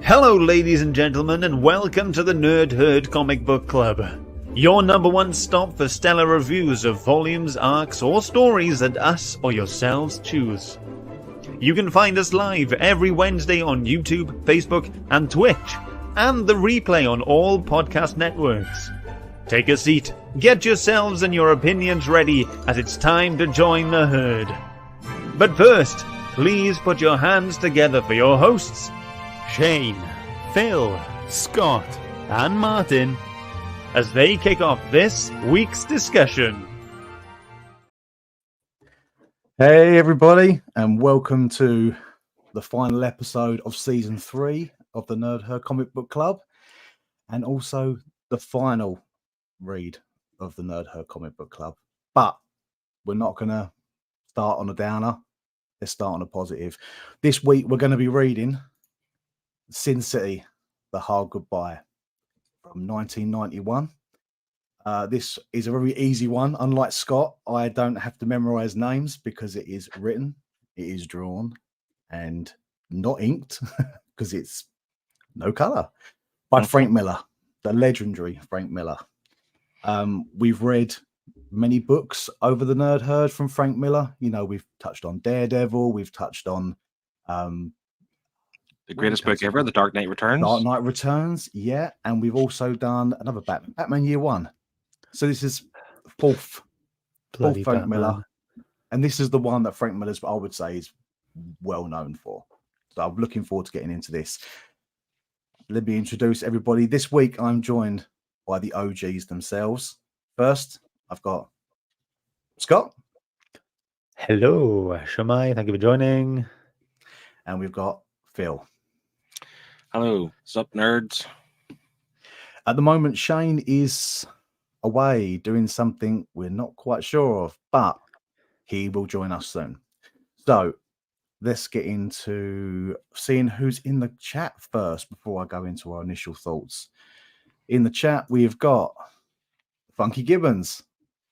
Hello, ladies and gentlemen, and welcome to the Nerd Herd Comic Book Club. Your number one stop for stellar reviews of volumes, arcs, or stories that us or yourselves choose. You can find us live every Wednesday on YouTube, Facebook, and Twitch, and the replay on all podcast networks. Take a seat, get yourselves and your opinions ready, as it's time to join the herd. But first, please put your hands together for your hosts, Shane, Phil, Scott, and Martin, as they kick off this week's discussion. Hey everybody, and welcome to the final episode of Season 3 of the Nerd Herd Comic Book Club, and also the final read of the Nerd Herd Comic Book Club. But we're not going to start on a downer. Let's start on a positive. This week we're going to be reading Sin City, The Hard Goodbye from 1991. This is a very easy one. Unlike Scott, I don't have to memorize names because it is written, it is drawn, and not inked because it's no color. By Frank Miller, the legendary Frank Miller. We've read many books over the Nerd Herd from Frank Miller. You know, we've touched on Daredevil, we've touched on the greatest book ever, The Dark Knight Returns. Dark Knight Returns, yeah. And we've also done another Batman Year One. So this is fourth Frank Miller. And this is the one that Frank Miller's, I would say, is well known for. So I'm looking forward to getting into this. Let me introduce everybody. This week, I'm joined by the OGs themselves. First, I've got Scott. Hello, Shamai. Thank you for joining. And we've got Phil. Hello, sup nerds? At the moment, Shane is away doing something we're not quite sure of, but he will join us soon. So let's get into seeing who's in the chat first before I go into our initial thoughts. In the chat, we've got Funky Gibbons.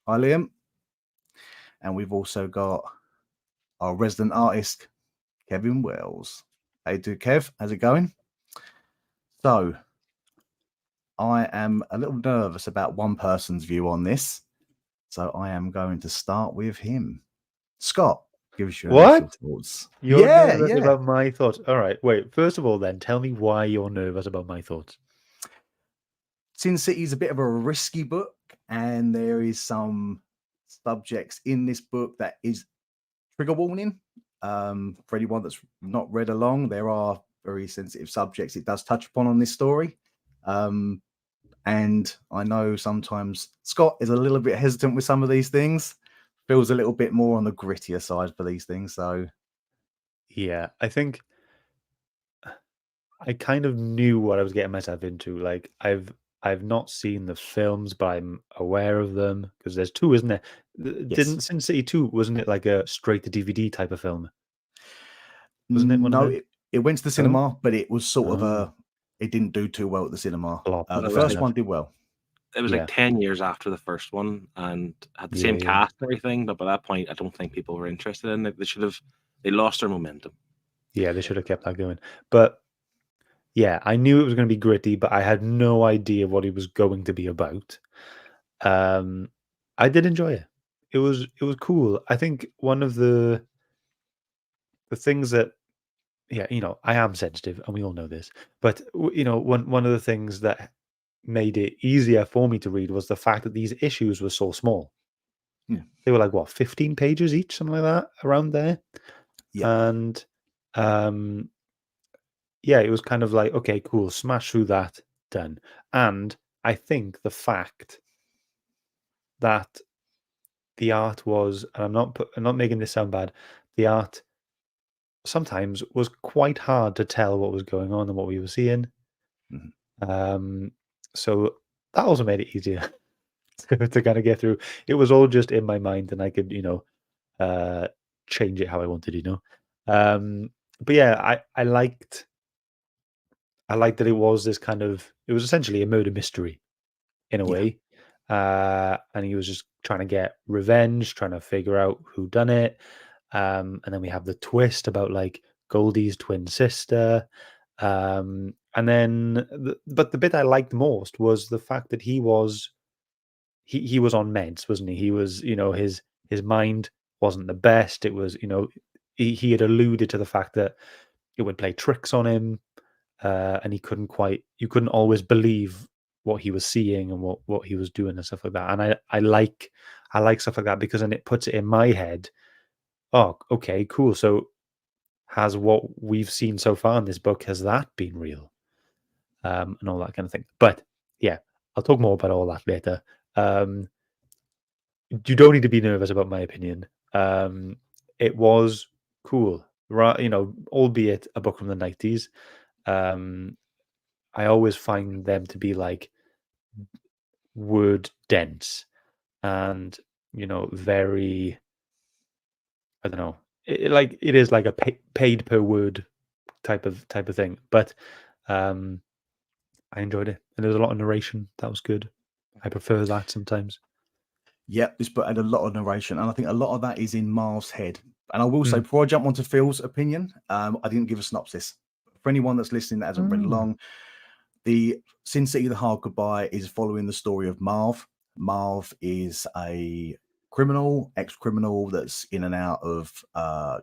Hi, Liam. And we've also got our resident artist, Kevin Wells. Hey, Kev. How's it going? So, I am a little nervous about one person's view on this. So, I am going to start with him. Scott, give us your initial thoughts. You're nervous about my thoughts? All right. Wait, first of all, then, tell me why you're nervous about my thoughts. Sin City is a bit of a risky book, and there is some subjects in this book that is trigger warning. For anyone that's not read along, there are very sensitive subjects it does touch upon on this story. And I know sometimes Scott is a little bit hesitant with some of these things, feels a little bit more on the grittier side for these things. So, yeah, I think I kind of knew what I was getting myself into. Like, I've not seen the films, but I'm aware of them because there's two, isn't there? Yes. Didn't Sin City 2, wasn't it like a straight to DVD type of film? Wasn't it? No, it went to the cinema, but it was sort of it didn't do too well at the cinema. The first one did well. It was like 10 years after the first one and had the same cast and everything, but by that point, I don't think people were interested in it. They lost their momentum. Yeah, they should have kept that going. But yeah, I knew it was going to be gritty, but I had no idea what it was going to be about. I did enjoy it. It was cool. I think one of the things that, yeah, you know, I am sensitive, and we all know this. But you know, one of the things that made it easier for me to read was the fact that these issues were so small. Yeah. They were like 15 pages each, something like that, around there. Yeah. And yeah, it was kind of like, okay, cool, smash through that, done. And I think the fact that the art was, and I'm not making this sound bad, the art sometimes was quite hard to tell what was going on and what we were seeing. Mm-hmm. So that also made it easier to kind of get through. It was all just in my mind, and I could, you know, change it how I wanted, you know. But yeah, I liked that it was this kind of, it was essentially a murder mystery in a way. And he was just trying to get revenge, trying to figure out who done it. And then we have the twist about like Goldie's twin sister. And And then, but the bit I liked most was the fact that he was on meds, wasn't he? He was, his mind wasn't the best. It was, he had alluded to the fact that it would play tricks on him, and you couldn't always believe what he was seeing and what he was doing and stuff like that. And I like stuff like that, because then it puts it in my head. Oh, okay, cool. So has what we've seen so far in this book, has that been real? And all that kind of thing. But yeah, I'll talk more about all that later. You don't need to be nervous about my opinion. It was cool, right? Albeit a book from the 90s. I always find them to be like word dense and very, I don't know. It is like a paid per word type of thing, but I enjoyed it, and there was a lot of narration. That was good. I prefer that sometimes. Yep, this book had a lot of narration, and I think a lot of that is in Marv's head. And I will say, before I jump onto Phil's opinion, I didn't give a synopsis. For anyone that's listening that hasn't read along, the Sin City: The Hard Goodbye is following the story of Marv. Marv is a ex-criminal that's in and out of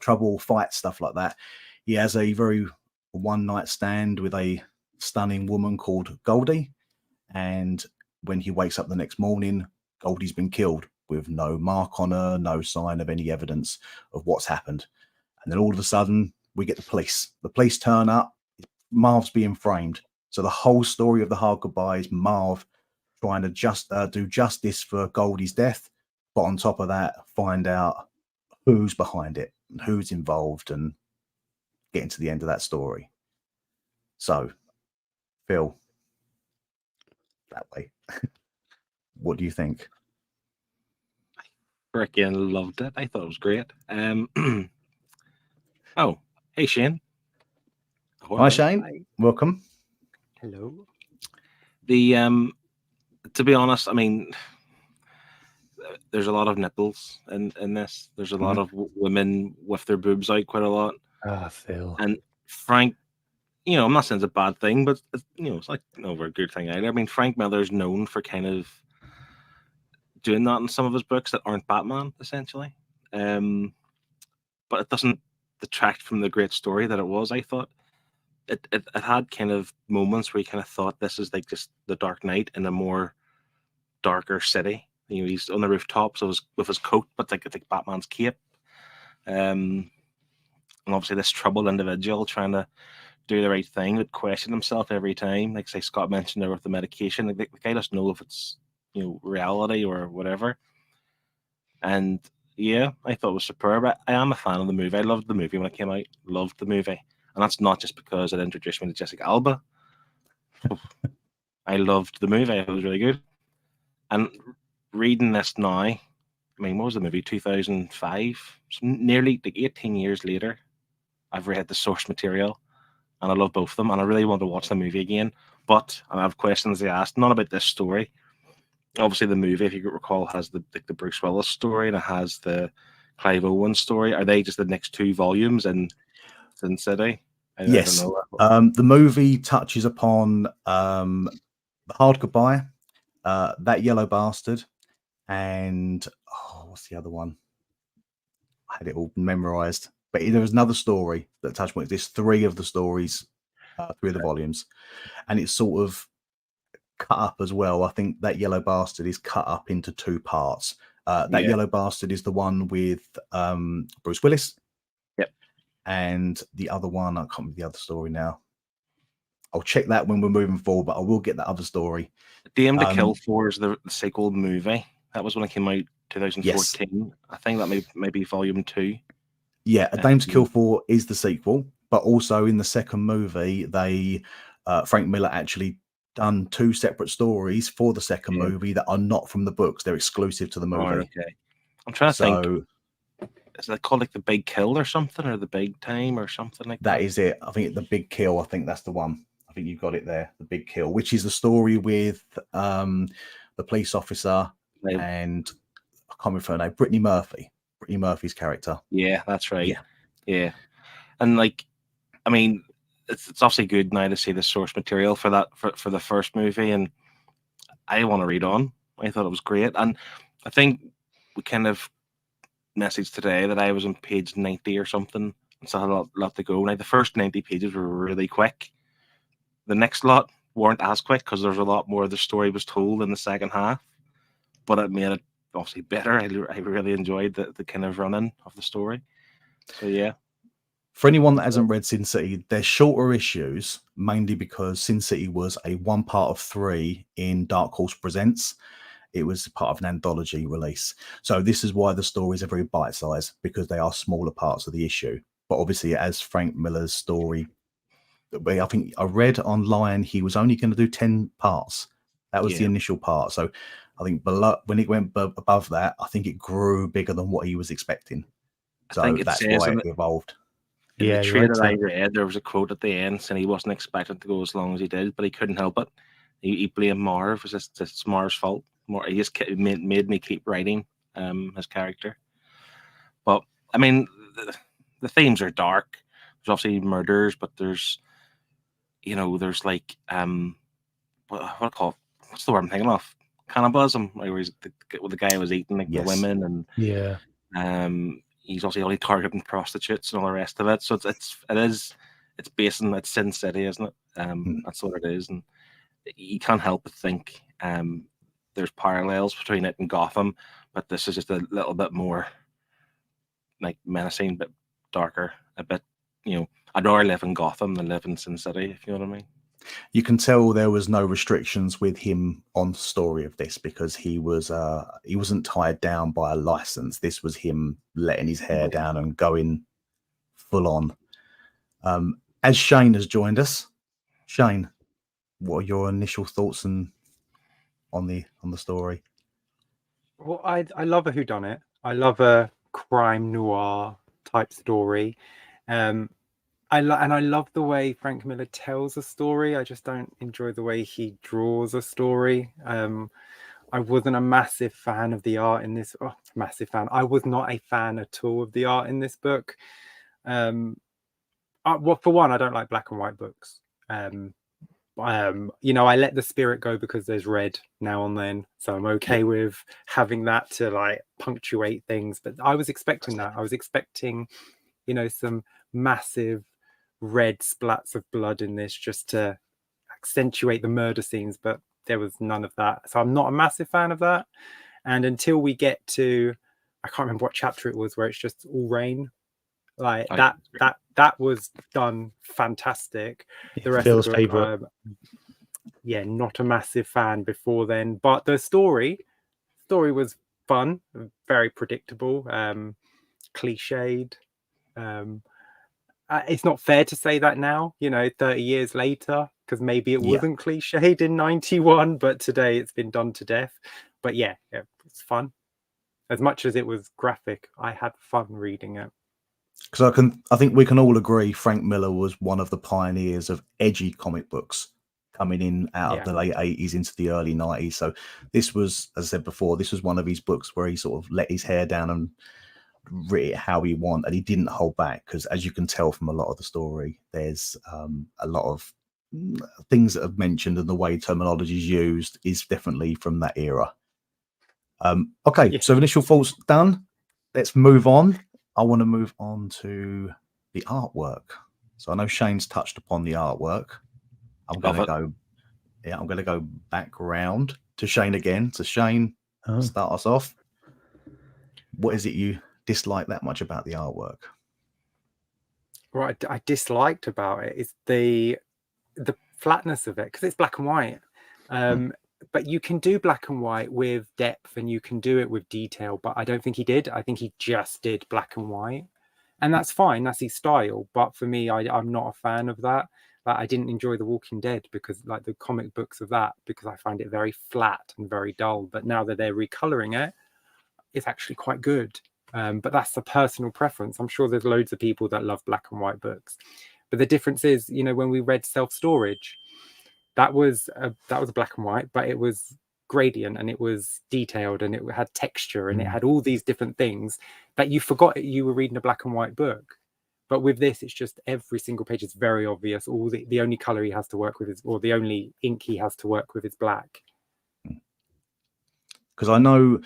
trouble, fights, stuff like that. He has a very one-night stand with a stunning woman called Goldie, and when he wakes up the next morning, Goldie's been killed with no mark on her, no sign of any evidence of what's happened. And then all of a sudden, we get the police. The police turn up. Marv's being framed. So the whole story of The Hard Goodbye is Marv trying to do justice for Goldie's death, but on top of that, find out who's behind it, and who's involved, and getting to the end of that story. So, Phil, that way. What do you think? Freaking loved it. I thought it was great. Oh, hey Shane. Hi Shane. Hi. Welcome. Hello. To be honest, I mean, there's a lot of nipples in this. There's a lot of women with their boobs out quite a lot. Ah, Phil. And Frank, I'm not saying it's a bad thing, but it's like never a good thing either. I mean, Frank Miller's known for kind of doing that in some of his books that aren't Batman, essentially. But it doesn't detract from the great story that it was. I thought it had kind of moments where you kind of thought this is like just the Dark Knight in a more darker city. He's on the rooftops with his coat, but like Batman's cape. And obviously this troubled individual trying to do the right thing, would question himself every time. Like say Scott mentioned there with the medication, like the guy doesn't know if it's reality or whatever. And yeah, I thought it was superb. I am a fan of the movie. I loved the movie when it came out. Loved the movie. And that's not just because it introduced me to Jessica Alba. I loved the movie. It was really good. And reading this now, I mean, what was the movie? 2005? So nearly like 18 years later, I've read the source material and I love both of them. And I really want to watch the movie again. But I have questions they asked, not about this story. Obviously, the movie, if you recall, has the Bruce Willis story and it has the Clive Owen story. Are they just the next two volumes in Sin City? Yes. The movie touches upon The Hard Goodbye, That Yellow Bastard, and what's the other one? I had it all memorized. But there was another story that touched on it. There's three of the stories, three of the volumes, and it's sort of cut up as well. I think That Yellow Bastard is cut up into two parts. That Yellow Bastard is the one with Bruce Willis. Yep. And the other one, I can't remember the other story now. I'll check that when we're moving forward, but I will get that other story. Dame to Kill For is the sequel movie. That was when it came out 2014. Yes. I think that may be volume 2. Yeah, A Dame to Kill For is the sequel, but also in the second movie, Frank Miller actually done two separate stories for the second movie that are not from the books. They're exclusive to the movie. Oh, okay. I'm trying to think. Is that called like The Big Kill or something, or The Big Time or something like that? That is it. I think The Big Kill. I think that's the one. I think you've got it there. The Big Kill, which is the story with the police officer and I can't remember her name, Brittany Murphy. Brittany Murphy's character. Yeah, that's right. Yeah. And like, I mean, it's obviously good now to see the source material for that for the first movie, and I want to read on. I thought it was great, and I think we kind of messaged today that I was on page 90 or something, and so I had a lot to go. Now the first 90 pages were really quick. The next lot weren't as quick because there's a lot more of the story was told in the second half, but it made it obviously better. I really enjoyed the kind of running of the story. So yeah. For anyone that hasn't read Sin City, they're shorter issues, mainly because Sin City was a 1 part of 3 in Dark Horse Presents. It was part of an anthology release. So this is why the stories are very bite-sized, because they are smaller parts of the issue. But obviously, as Frank Miller's story, I think I read online, he was only going to do 10 parts. That was the initial part. So I think when it went above that, I think it grew bigger than what he was expecting. So that's why it evolved. In the trade that I read, there was a quote at the end saying he wasn't expecting to go as long as he did, but he couldn't help it. He blamed Marv. It's Marv's fault. He just made me keep writing his character. But I mean, the themes are dark. There's obviously murders, but there's like what's the word I'm thinking of? Cannibalism, where the guy was eating like the women, and he's also only targeting prostitutes and all the rest of it. So it's based on Sin City, isn't it? That's what it is, and you can't help but think there's parallels between it and Gotham, but this is just a little bit more like menacing, a bit darker, a bit. I'd rather live in Gotham than live in Sin City, if you know what I mean. You can tell there was no restrictions with him on the story of this, because he wasn't tied down by a license. This was him letting his hair down and going full on. As Shane has joined us, Shane, what are your initial thoughts on the story? Well, I love a whodunit. I love a crime noir type story. I love the way Frank Miller tells a story. I just don't enjoy the way he draws a story. I wasn't a massive fan of the art in this. Massive fan. I was not a fan at all of the art in this book. Well, for one, I don't like black and white books. I let the spirit go because there's red now and then, so I'm okay with having that to like punctuate things. But I was expecting that. I was expecting, some massive red splats of blood in this just to accentuate the murder scenes, but there was none of that. So I'm not a massive fan of that. And until we get to, I can't remember what chapter it was, where it's just all rain, like that was done fantastic. The rest Phil's of the book, favorite. Not a massive fan before then, but the story was fun, very predictable, cliched. It's not fair to say that now, 30 years later, because maybe it wasn't cliched in 91, but today it's been done to death. But it's fun. As much as it was graphic, I had fun reading it. Because I think we can all agree Frank Miller was one of the pioneers of edgy comic books coming in out of the late 80s into the early 90s. So this was, as I said before, this was one of his books where he sort of let his hair down and writ it how he wanted, and he didn't hold back, because as you can tell from a lot of the story, there's a lot of things that are mentioned, and the way terminology is used is definitely from that era. So initial thoughts done. Let's move on. I want to move on to the artwork. So I know Shane's touched upon the artwork. I'm going to go back round to Shane again. So Shane, start us off. What is it you dislike that much about the artwork? What I disliked about it is the flatness of it, because it's black and white. But you can do black and white with depth, and you can do it with detail, but I don't think he did. I think he just did black and white, and that's fine. That's his style. But for me, I'm not a fan of that. Like, I didn't enjoy The Walking Dead because, like, the comic books of that, because I find it very flat and very dull. But now that they're recoloring it, it's actually quite good. But that's a personal preference. I'm sure there's loads of people that love black and white books. But the difference is, when we read Self-Storage, that was a black and white, but it was gradient, and it was detailed, and it had texture, and it had all these different things that you forgot you were reading a black and white book. But with this, it's just every single page is very obvious. All the only color he has to work with is, or the only ink he has to work with is black. Because I know.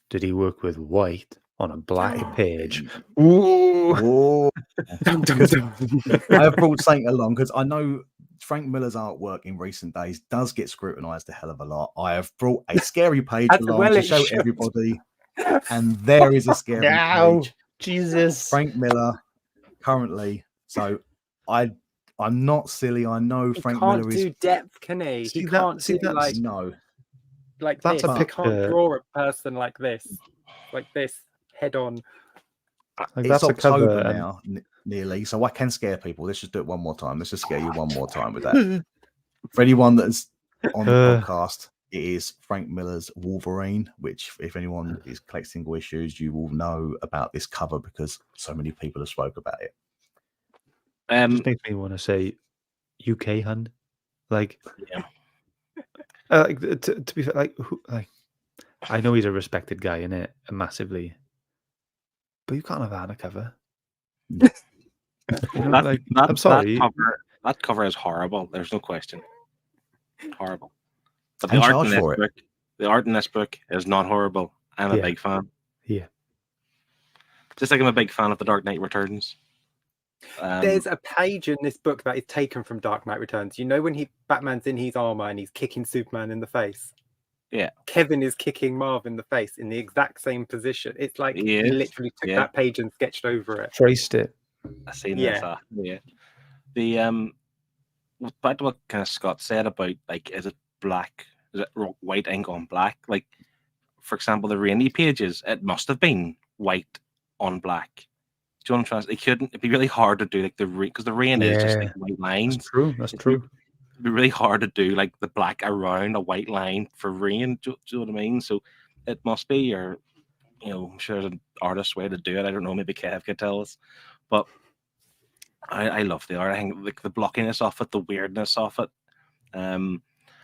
Did he work with white on a black page? Ooh. Dum, dum, dum. I have brought something along because I know Frank Miller's artwork in recent days does get scrutinized a hell of a lot. I have brought a scary page As along well to it show should. everybody, and there is a scary page. Jesus. Frank Miller currently. So I'm not silly. I know He Frank can't Miller do is depth, can he? See He that- can't see do that's- like that's this. a He can't picture. draw a person like this, head on. Like, it's that's a October cover. And now, nearly. So I can scare people. Let's just do it one more time. Let's just scare you one more time with that. For anyone that's on the podcast, it is Frank Miller's Wolverine, which if anyone is collecting single issues, you will know about this cover because so many people have spoke about it. just makes me want to say UK hun. Like, Yeah. like to be fair, like, I know he's a respected guy in it massively, but you can't have that on a cover. You know, like, I'm sorry. That cover is horrible. There's no question. Horrible. But And the art charge in this for it. book, the art in this book is not horrible. I'm a Yeah. big fan. Yeah. Just like I'm a big fan of The Dark Knight Returns. There's a page in this book that is taken from Dark Knight Returns. You know when Batman's in his armor and he's kicking Superman in the face? Yeah. Kevin is kicking Marv in the face in the exact same position. It's like He he is, literally took yeah. that page and sketched over it. Traced it. I've seen Yeah. this. Yeah. The back to what kind of Scott said about, like, is it black? Is it white ink on black? Like, for example, the rainy pages, it must have been white on black. Do you understand? It couldn't. It'd be really hard to do like because the rain is just like white lines. That's true. That's true. It'd be really hard to do like the black around a white line for rain. Do you know what I mean? So it must be, or I'm sure there's an artist way to do it. I don't know. Maybe Kev could tell us. But I love the art. I think like the blockiness of it, the weirdness of it.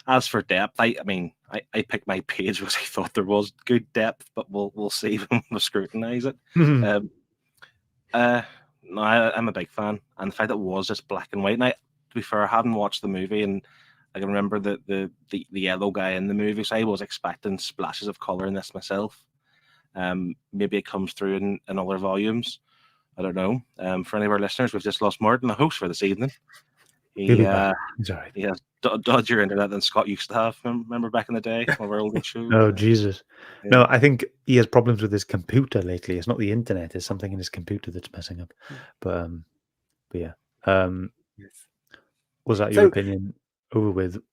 As for depth, I mean, I picked my page because I thought there was good depth, but we'll see when we scrutinize it. No, I'm a big fan, and the fact that it was just black and white. And to be fair, I hadn't watched the movie, and I can remember the yellow guy in the movie, so I was expecting splashes of color in this myself. Maybe it comes through in other volumes. I don't know. For any of our listeners, we've just lost Martin, the host for this evening. He'll be back. He's all right. He has dodgier internet than Scott used to have. Remember back in the day, one of our older shows? Oh, Jesus. Yeah. No, I think he has problems with his computer lately. It's not the internet. It's something in his computer that's messing up. But yeah. Was that your opinion over with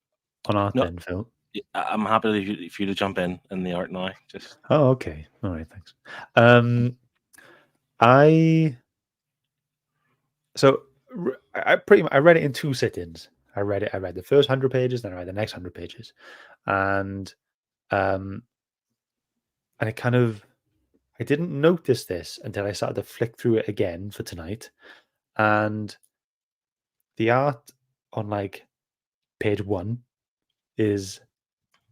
on art then, Phil? I'm happy for you to jump in the art now. Just Oh, okay. All right, thanks. I read it in 2 sit-ins. I read the first 100 pages, then I read the next 100 pages, and it kind of, I didn't notice this until I started to flick through it again for tonight, and the art on like page 1 is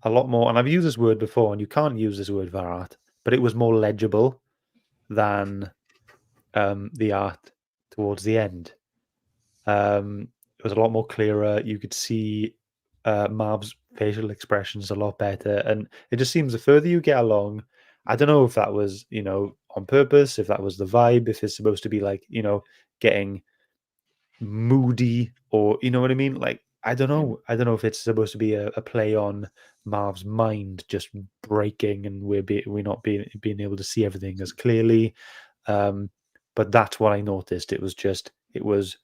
a lot more, and I've used this word before, and you can't use this word for art, but it was more legible than the art towards the end. It was a lot more clearer. You could see Marv's facial expressions a lot better, and it just seems the further you get along, I don't know if that was on purpose, if that was the vibe, if it's supposed to be like getting moody, or you know what I mean. Like I don't know if it's supposed to be a play on Marv's mind just breaking, and we're not being able to see everything as clearly. But that's what I noticed. It was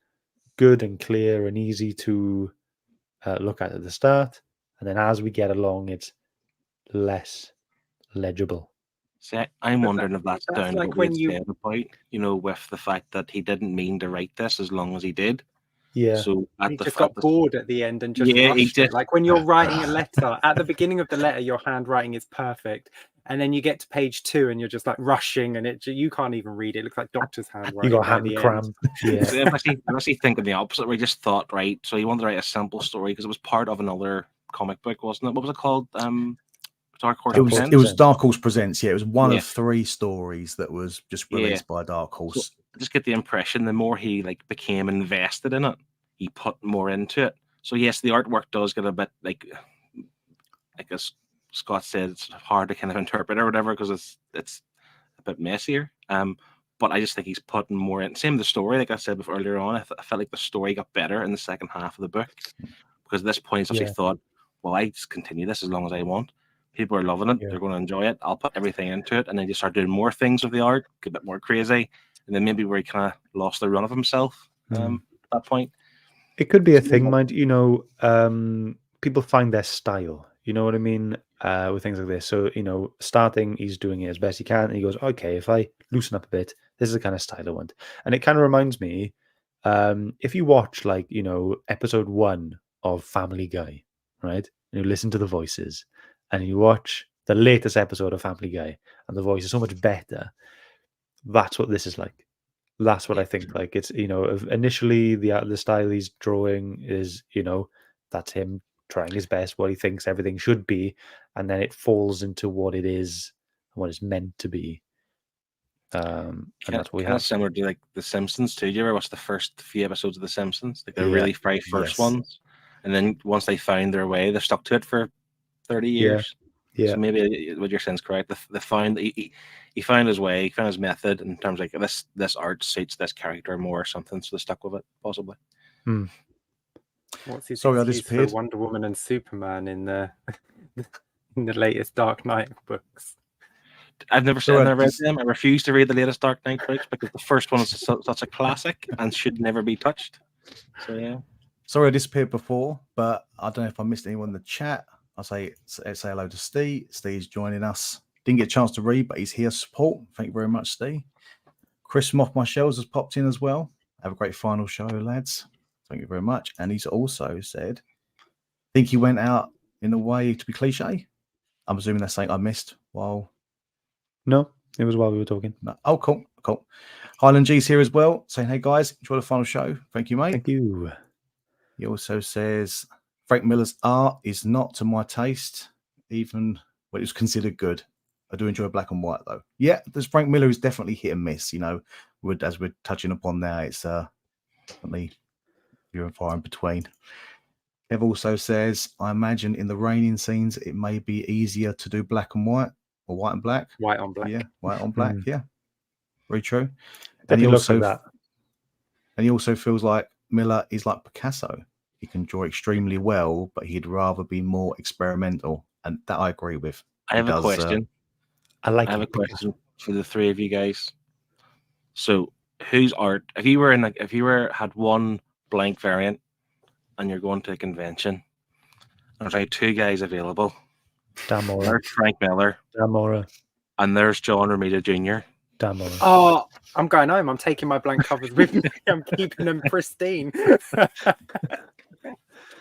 good and clear and easy to look at the start, and then as we get along, it's less legible. see, I'm wondering if that's down to like what we when had you- said about, with the fact that he didn't mean to write this as long as he did. Yeah. So He just got bored at the end and just Yeah, he rushed it. just- Like when you're writing a letter, at the beginning of the letter, your handwriting is perfect. And then you get to page 2 and you're just like rushing, and you can't even read it. It looks like doctor's handwriting. You got by hand the end. cramp. Yeah. So I'm actually thinking the opposite. We just thought, right, so he wanted to write a simple story because it was part of another comic book, wasn't it? What was it called? Dark Horse It was Presents? Dark Horse Presents. Yeah, it was one Yeah. of 3 stories that was just released by Dark Horse. I just get the impression the more he like became invested in it, he put more into it. So yes, the artwork does get a bit like as Scott said, it's hard to kind of interpret or whatever because it's a bit messier. But I just think he's putting more in. Same with the story, like I said before earlier on. I felt like the story got better in the second half of the book because at this point, he's actually thought, well, I just continue this as long as I want. People are loving it. Yeah. They're going to enjoy it. I'll put everything into it. And then you start doing more things with the art, get a bit more crazy. And then maybe where he kind of lost the run of himself at that point. It could be a thing, mind you know, people find their style. You know what I mean? With things like this. So, you know, starting, he's doing it as best he can. And he goes, okay, if I loosen up a bit, this is the kind of style I want. And it kind of reminds me, if you watch, like, you know, episode 1 of Family Guy, right? And you listen to the voices, and you watch the latest episode of Family Guy, and the voice is so much better. That's what this is like. That's what I think. Like, it's, you know, initially the style he's drawing is, you know, that's him trying his best, what he thinks everything should be, and then it falls into what it is, what it's meant to be. And that's what we kind of have. similar to like The Simpsons too. Do you ever watch the first few episodes of The Simpsons? Like the really very first ones, and then once they found their way, they're stuck to it for 30 years. Yeah. So maybe what you're saying is correct. They found he found his way, he found his method in terms of like this art suits this character more or something, so they stuck with it possibly. What's his Sorry, I excuse disappeared. for Wonder Woman and Superman in the in the latest Dark Knight books? I've never read them. I refuse to read the latest Dark Knight books because the first one is such a classic and should never be touched. So yeah. Sorry, I disappeared before, but I don't know if I missed anyone in the chat. I'll say hello to Steve. Steve's joining us. Didn't get a chance to read, but he's here to support. Thank you very much, Steve. Chris from Off My Shelves has popped in as well. Have a great final show, lads. Thank you very much. And he's also said, think he went out in a way to be cliche. I'm assuming that's something I missed while... No, it was while we were talking. No. Oh, cool. Highland G's here as well, saying, hey, guys, enjoy the final show. Thank you, mate. Thank you. He also says, Frank Miller's art is not to my taste, even when it was considered good. I do enjoy black and white, though. Yeah, there's Frank Miller is definitely hit and miss. You know, as we're touching upon now, it's definitely few and far in between. Kev also says, I imagine in the raining scenes, it may be easier to do black and white or white and black. White on black. Yeah, white on black. Yeah, very true. Definitely looks like that. And he also feels like Miller is like Picasso. He can draw extremely well, but he'd rather be more experimental. And that I agree with. I have a question. I have a question for the three of you guys. So, whose art? If you had one blank variant, and you're going to a convention, and there's like 2 guys available. Damora. There's Frank Miller. Damora. And there's John Romita Jr. Damora. Oh, I'm going home. I'm taking my blank covers with me. I'm keeping them pristine.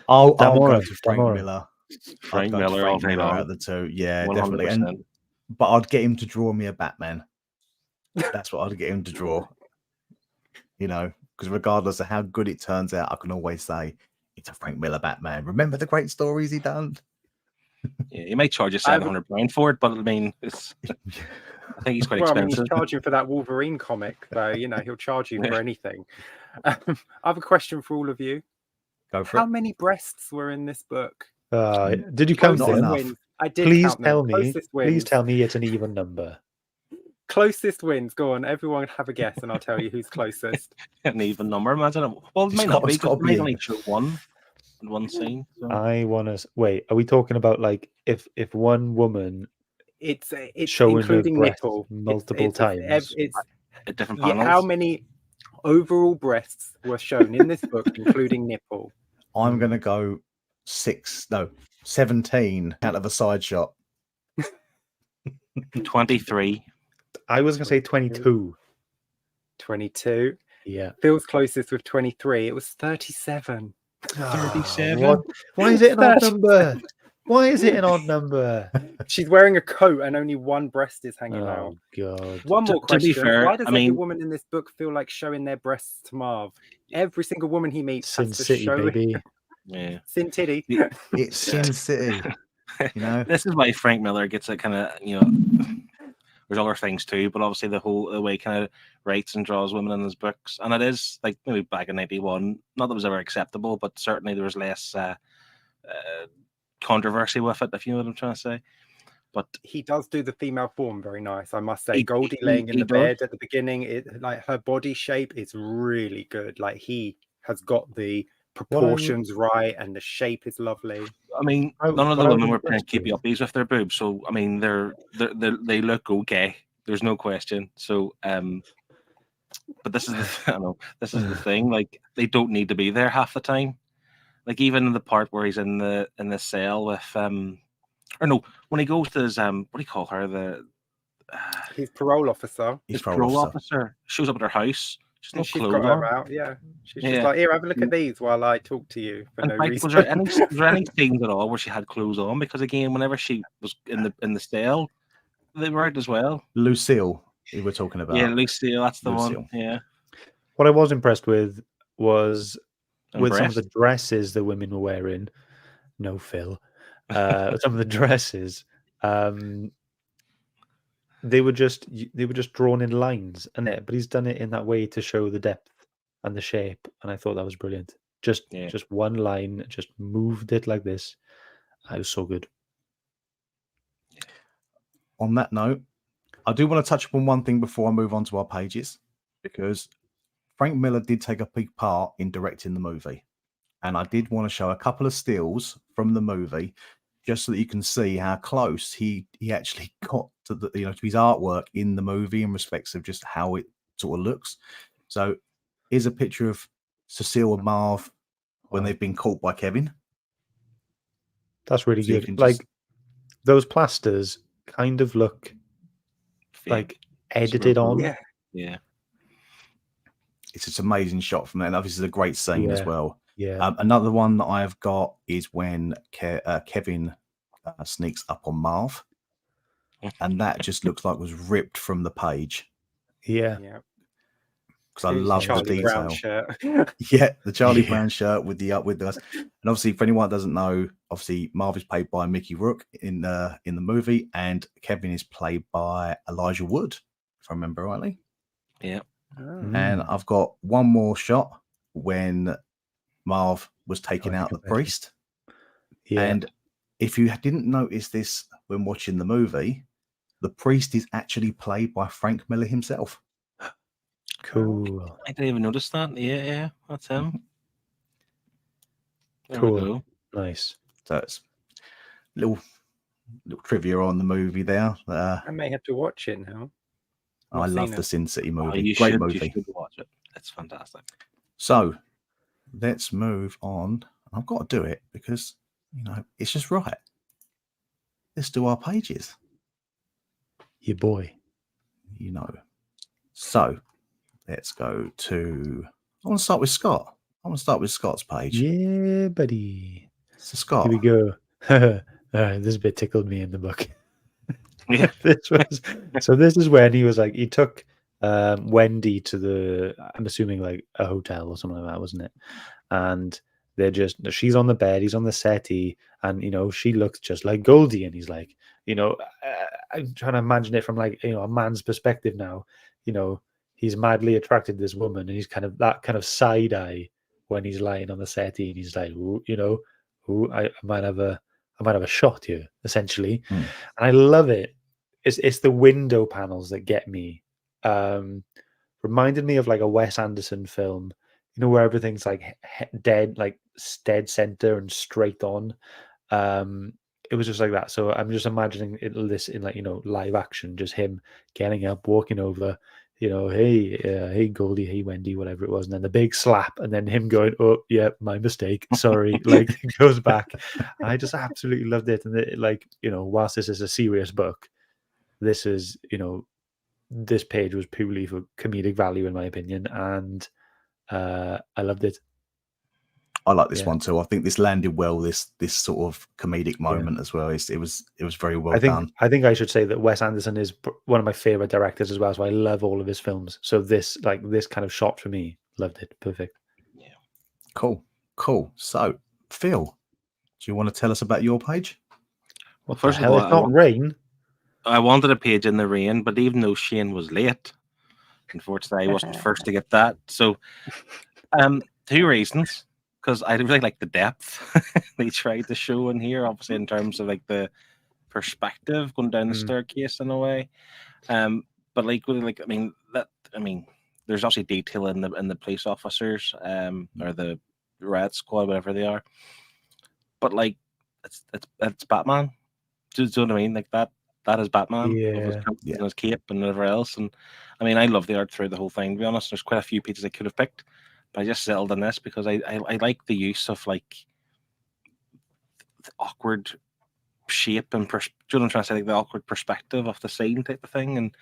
I'll go to Frank Miller. Frank Miller all day long. Out of the two. Yeah, 100%. definitely. But I'd get him to draw me a Batman. That's what I'd get him to draw. You know, because regardless of how good it turns out, I can always say it's a Frank Miller Batman. Remember the great stories he done? Yeah, he might charge you £700 for it, but I mean, I think he's quite expensive. I mean, he's charging for that Wolverine comic, though. You know, he'll charge you for anything. I have a question for all of you. Go for How it. many breasts were in this book? Did you count them? I did. Please count tell them. me. Please tell me it's an even number. Closest wins. Go on, everyone have a guess, and I'll tell you who's closest. An even number, imagine it. Well, it might not be. It might only show one in one scene. So. I want to wait. Are we talking about like if one woman? It's showing including her breasts nipple multiple times. It's at different panels. How many overall breasts were shown in this book, including nipple? I'm gonna go 17 out of a side shot. 23. I was gonna say 22. 22. Yeah. Phil's closest with 23. It was 37. 37. Why is it an odd number? Why is it an odd number? She's wearing a coat and only one breast is hanging out. Oh God. One more question. To be fair, why does every woman in this book feel like showing their breasts to Marv? Every single woman he meets Sin has to City, show baby. Yeah. Sin Titty. It's Sin City. You know, this is why Frank Miller gets a kind of there's other things too, but obviously the way kind of writes and draws women in his books, and it is like maybe back in '91, not that it was ever acceptable, but certainly there was less controversy with it, if you know what I'm trying to say. But he does do the female form very nice, I must say. He- Goldie he- laying in he the does. bed at the beginning, like her body shape is really good. Like he has got the proportions right, and the shape is lovely. I mean, I- none of what the I was women were playing impressed keepy with- uppies with their boobs, so I mean, they look okay. There's no question. So, but this is I know this is the thing. Like, they don't need to be there half the time. Like, even in the part where he's in the cell with or no, when he goes to his what do you call her, the His parole officer, He's his parole parole officer. officer shows up at her house. She's no and she's clothes got her on. out. Yeah, she's Yeah. just like, here, have a look at these while I talk to you for In no fact, reason. was there any scenes at all where she had clothes on? Because again, whenever she was in the cell, they were out as well. Lucille, we were talking about. Yeah, Lucille, that's the Lucille. one. Yeah, What I was impressed with was and with some of the breast. dresses the women were wearing. No, Phil. Some of the dresses, they were just drawn in lines, but he's done it in that way to show the depth and the shape, and I thought that was brilliant. Just one line, just moved it like this. It was so good. On that note, I do want to touch upon one thing before I move on to our pages, because Frank Miller did take a big part in directing the movie. And I did want to show a couple of stills from the movie just so that you can see how close he actually got to the to his artwork in the movie in respects of just how it sort of looks. So here's a picture of Cecile and Marv when they've been caught by Kevin. That's really So you good. can Like just- those plasters kind of look like edited on. Yeah. Yeah. It's just an amazing shot from there. And obviously, it's a great scene as Yeah. well. Yeah. Another one that I've got is when Kevin sneaks up on Marv, and that just looks like it was ripped from the page Yeah. Yeah. because I His love Charlie the Brown detail. shirt. Yeah, the Charlie Yeah. Brown shirt with the and obviously, for anyone that doesn't know, obviously Marv is played by Mickey Rourke in the movie, and Kevin is played by Elijah Wood, if I remember rightly. Yeah. Oh. And I've got one more shot when Marv was taking I out think the I bet you- priest. Yeah. And if you didn't notice this when watching the movie, the priest is actually played by Frank Miller himself. Cool. I didn't even notice that. Yeah, that's him. There Cool. we go. Nice. So it's little trivia on the movie there. I may have to watch it now. I Not love seen the it. Sin City Oh, movie. you Great should, movie. You should watch it. It's fantastic. So let's move on. I've got to do it because it's just right. Let's do our pages. Your boy. So let's go to. I want to start with Scott. I want to start with Scott's page. Yeah, buddy. So Scott, Here we go. This bit tickled me in the book. Yeah. This is when he was like, he took Wendy to the, I'm assuming like a hotel or something like that, wasn't it? And she's on the bed, he's on the settee, and she looks just like Goldie, and he's like, I'm trying to imagine it from like a man's perspective now. He's madly attracted to this woman, and he's kind of that kind of side eye when he's lying on the settee, and he's like, I might have a shot here, essentially. Hmm. And I love it. It's the window panels that get me. Reminded me of like a Wes Anderson film, where everything's like dead center and straight on. It was just like that. So I'm just imagining this in like live action, just him getting up, walking over, hey Goldie, hey Wendy, whatever it was, and then the big slap, and then him going, oh yeah, my mistake, sorry, like goes back. I just absolutely loved it. And whilst this is a serious book, this is this page was purely for comedic value in my opinion, and I loved it. I like this Yeah. one too. I think this landed well. This sort of comedic moment as well. It was very well done. I think I should say that Wes Anderson is one of my favorite directors as well. So I love all of his films. So this kind of shot for me, loved it. Perfect. Yeah. Cool. So Phil, do you want to tell us about your page? What First the of hell? all, It's I not want- rain. I wanted a page in the rain, but even though Shane was late, unfortunately, I wasn't first to get that. So, 2 reasons. Because I really like the depth they tried to show in here, obviously in terms of like the perspective going down the staircase in a way. But like, really, I mean, there's obviously detail in the police officers, or the Red Squad, whatever they are. But like, it's Batman. Do you know what I mean? Like that is Batman. With his coat and his cape and whatever else. And I mean, I love the art through the whole thing. To be honest, there's quite a few pages I could have picked, but I just settled on this because I like the use of like the awkward shape and do you know what I'm trying to say? Like the awkward perspective of the scene type of thing,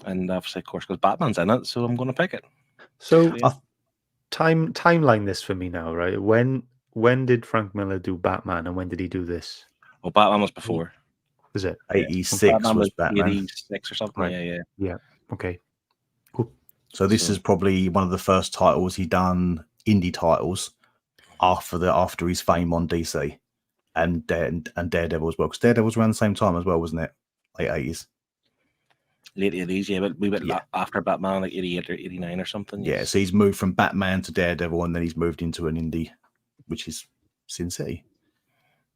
and obviously, of course, because Batman's in it, so I'm going to pick it. So timeline this for me now, right? When did Frank Miller do Batman, and when did he do this? Well, Batman was before. Was it 86 was Batman? 86 or something. Right. Yeah. Okay. Cool. So this is probably one of the first titles he done, indie titles, after his fame on DC and Daredevil as well. Because Daredevil was around the same time as well, wasn't it? Late 80s. Late 80s, yeah, but we went after Batman, like 88 or 89 or something. Yeah, so he's moved from Batman to Daredevil, and then he's moved into an indie, which is Sin City.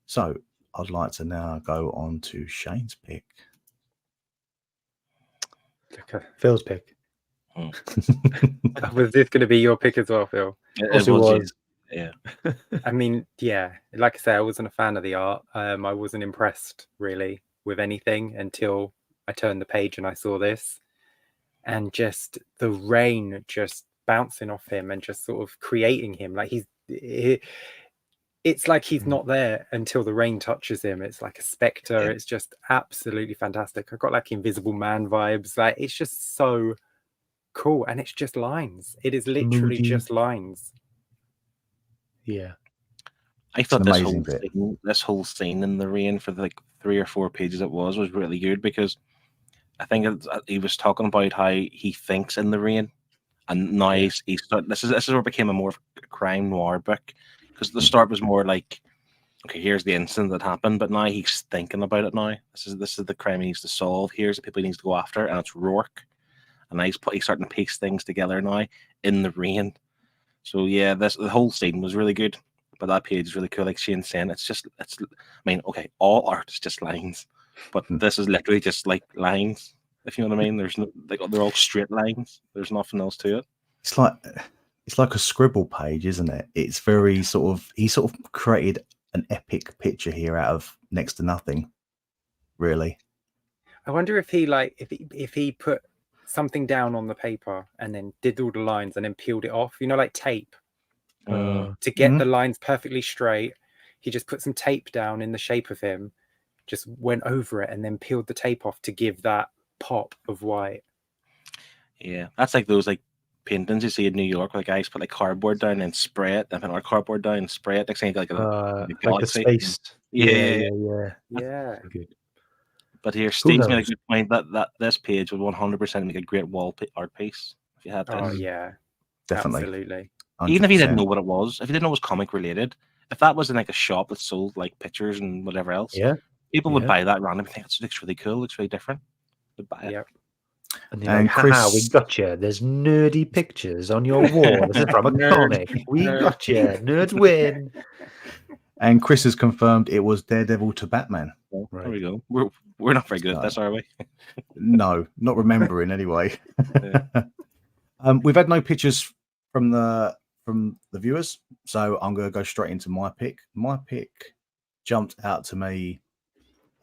So I'd like to now go on to Shane's pick. Phil's pick. Was this going to be your pick as well, Phil? It was. Yeah. I mean, yeah, like I say, I wasn't a fan of the art. I wasn't impressed really with anything until I turned the page and I saw this, and just the rain just bouncing off him and just sort of creating him. Like it's like he's not there until the rain touches him. It's like a spectre. Yeah. It's just absolutely fantastic. I got like Invisible Man vibes. Like it's just so cool, and it's just lines. It is literally just lines. Yeah, I thought this whole scene in the rain for like 3 or 4 pages it was really good, because I think he was talking about how he thinks in the rain, and now this is where it became a more crime noir book, because the start was more like, okay, here's the incident that happened, but now he's thinking about it. Now this is the crime he needs to solve. Here's the people he needs to go after, and it's Rourke, and he's starting to piece things together now in the rain. So yeah, the whole scene was really good, but that page is really cool. Like Shane's saying, I mean, okay, all art is just lines, but this is literally just like lines. If you know what I mean, there's no, like, they're all straight lines. There's nothing else to it. It's like a scribble page, isn't it? It's very he sort of created an epic picture here out of next to nothing, really. I wonder if he put something down on the paper and then did all the lines and then peeled it off, like tape, to get the lines perfectly straight. He just put some tape down in the shape of him, just went over it and then peeled the tape off to give that pop of white. Yeah, that's like those like paintings you see in New York where the guys put like cardboard down and spray it, then put our cardboard down and spray it. Next thing you get like the space. Yeah. Good. But here, Steve's made a good point that this page would 100% make a great wall art piece if you had this. Oh yeah, definitely, absolutely. 100%. Even if you didn't know what it was, if you didn't know it was comic related, if that was in like a shop that sold like pictures and whatever else, people would buy that randomly. Think it looks really cool, looks really different. Would buy it. Yep. And you're like, haha, we got you. There's nerdy pictures on your wall. This is from a comic. We got you. Nerds win. And Chris has confirmed it was Daredevil to Batman. Well, there we go. We're not very good at this, are we? No, not remembering anyway. We've had no pictures from the viewers, so I'm going to go straight into my pick. My pick jumped out to me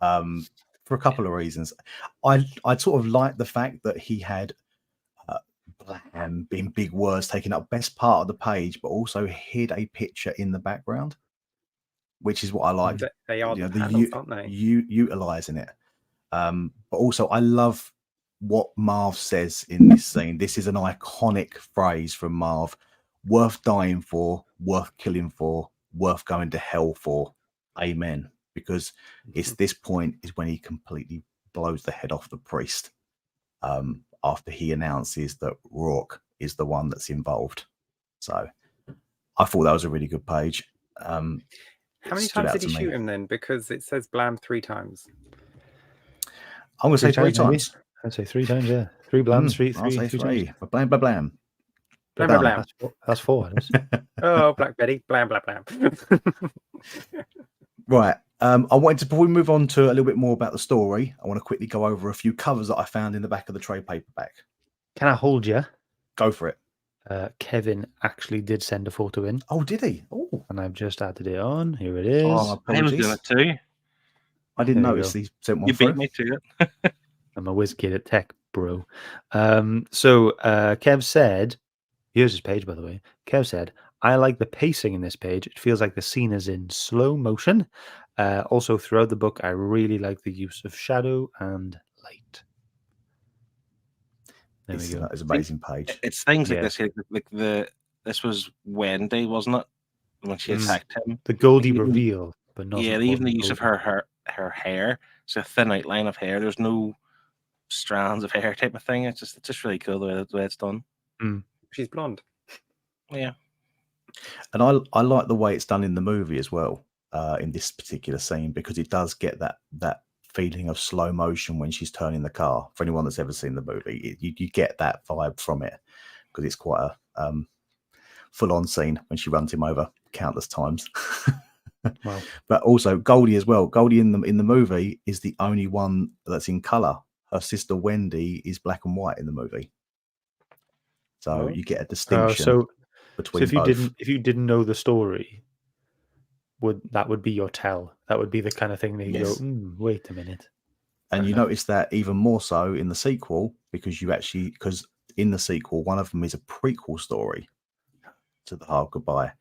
for a couple of reasons. I sort of like the fact that he had blam being big words taking up best part of the page, but also hid a picture in the background, which is what I like. They are panels, aren't they? Utilizing it. But also I love what Marv says in this scene. This is an iconic phrase from Marv: worth dying for, worth killing for, worth going to hell for. Amen. Because it's this point is when he completely blows the head off the priest, after he announces that Rourke is the one that's involved. So I thought that was a really good page. How many times did he shoot him then? Because it says blam 3 times. I'm going to say three maybe. times. I'd say 3 times, yeah. 3 blams, I'll say three three. times. Blam, blam, blam. Blam, Done. blam, blam. That's 4. That is. Oh, Black Betty. Blam, blam, blam. Right. I wanted to, before we move on to a little bit more about the story, I want to quickly go over a few covers that I found in the back of the trade paperback. Can I hold you? Go for it. Kevin actually did send a photo in, Oh, did he? Oh, and I've just added it on. Here it is. oh I was doing apologies. it too. I didn't There you notice go. he sent one You through. beat me to it. I'm a whiz kid at tech, bro. So Kev said, here's his page, by the way. Kev said, I like the pacing in this page. It feels like the scene is in slow motion. Also, throughout the book, I really like the use of shadow and light. There we go. It's an amazing page. It's things like Yeah. this here, like this was Wendy, wasn't it? When she Mm. attacked him. The Goldie Even- reveal, but not Yeah, even the use of her hair. It's a thin outline of hair. There's no strands of hair type of thing. It's just really cool the way it's done. She's blonde. Yeah. And I like the way it's done in the movie as well, in this particular scene, because it does get that feeling of slow motion when she's turning the car. For anyone that's ever seen the movie, you get that vibe from it, because it's quite a full-on scene when she runs him over countless times. Wow. But also Goldie as well. Goldie in the movie is the only one that's in color. Her sister Wendy is black and white in the movie. So Oh. you get a distinction So between if you both. if you didn't know the story, would be your tell? That would be the kind of thing that you Yes. go, wait a minute. And you Okay. notice that even more so in the sequel, because in the sequel, one of them is a prequel story to The Hard Goodbye.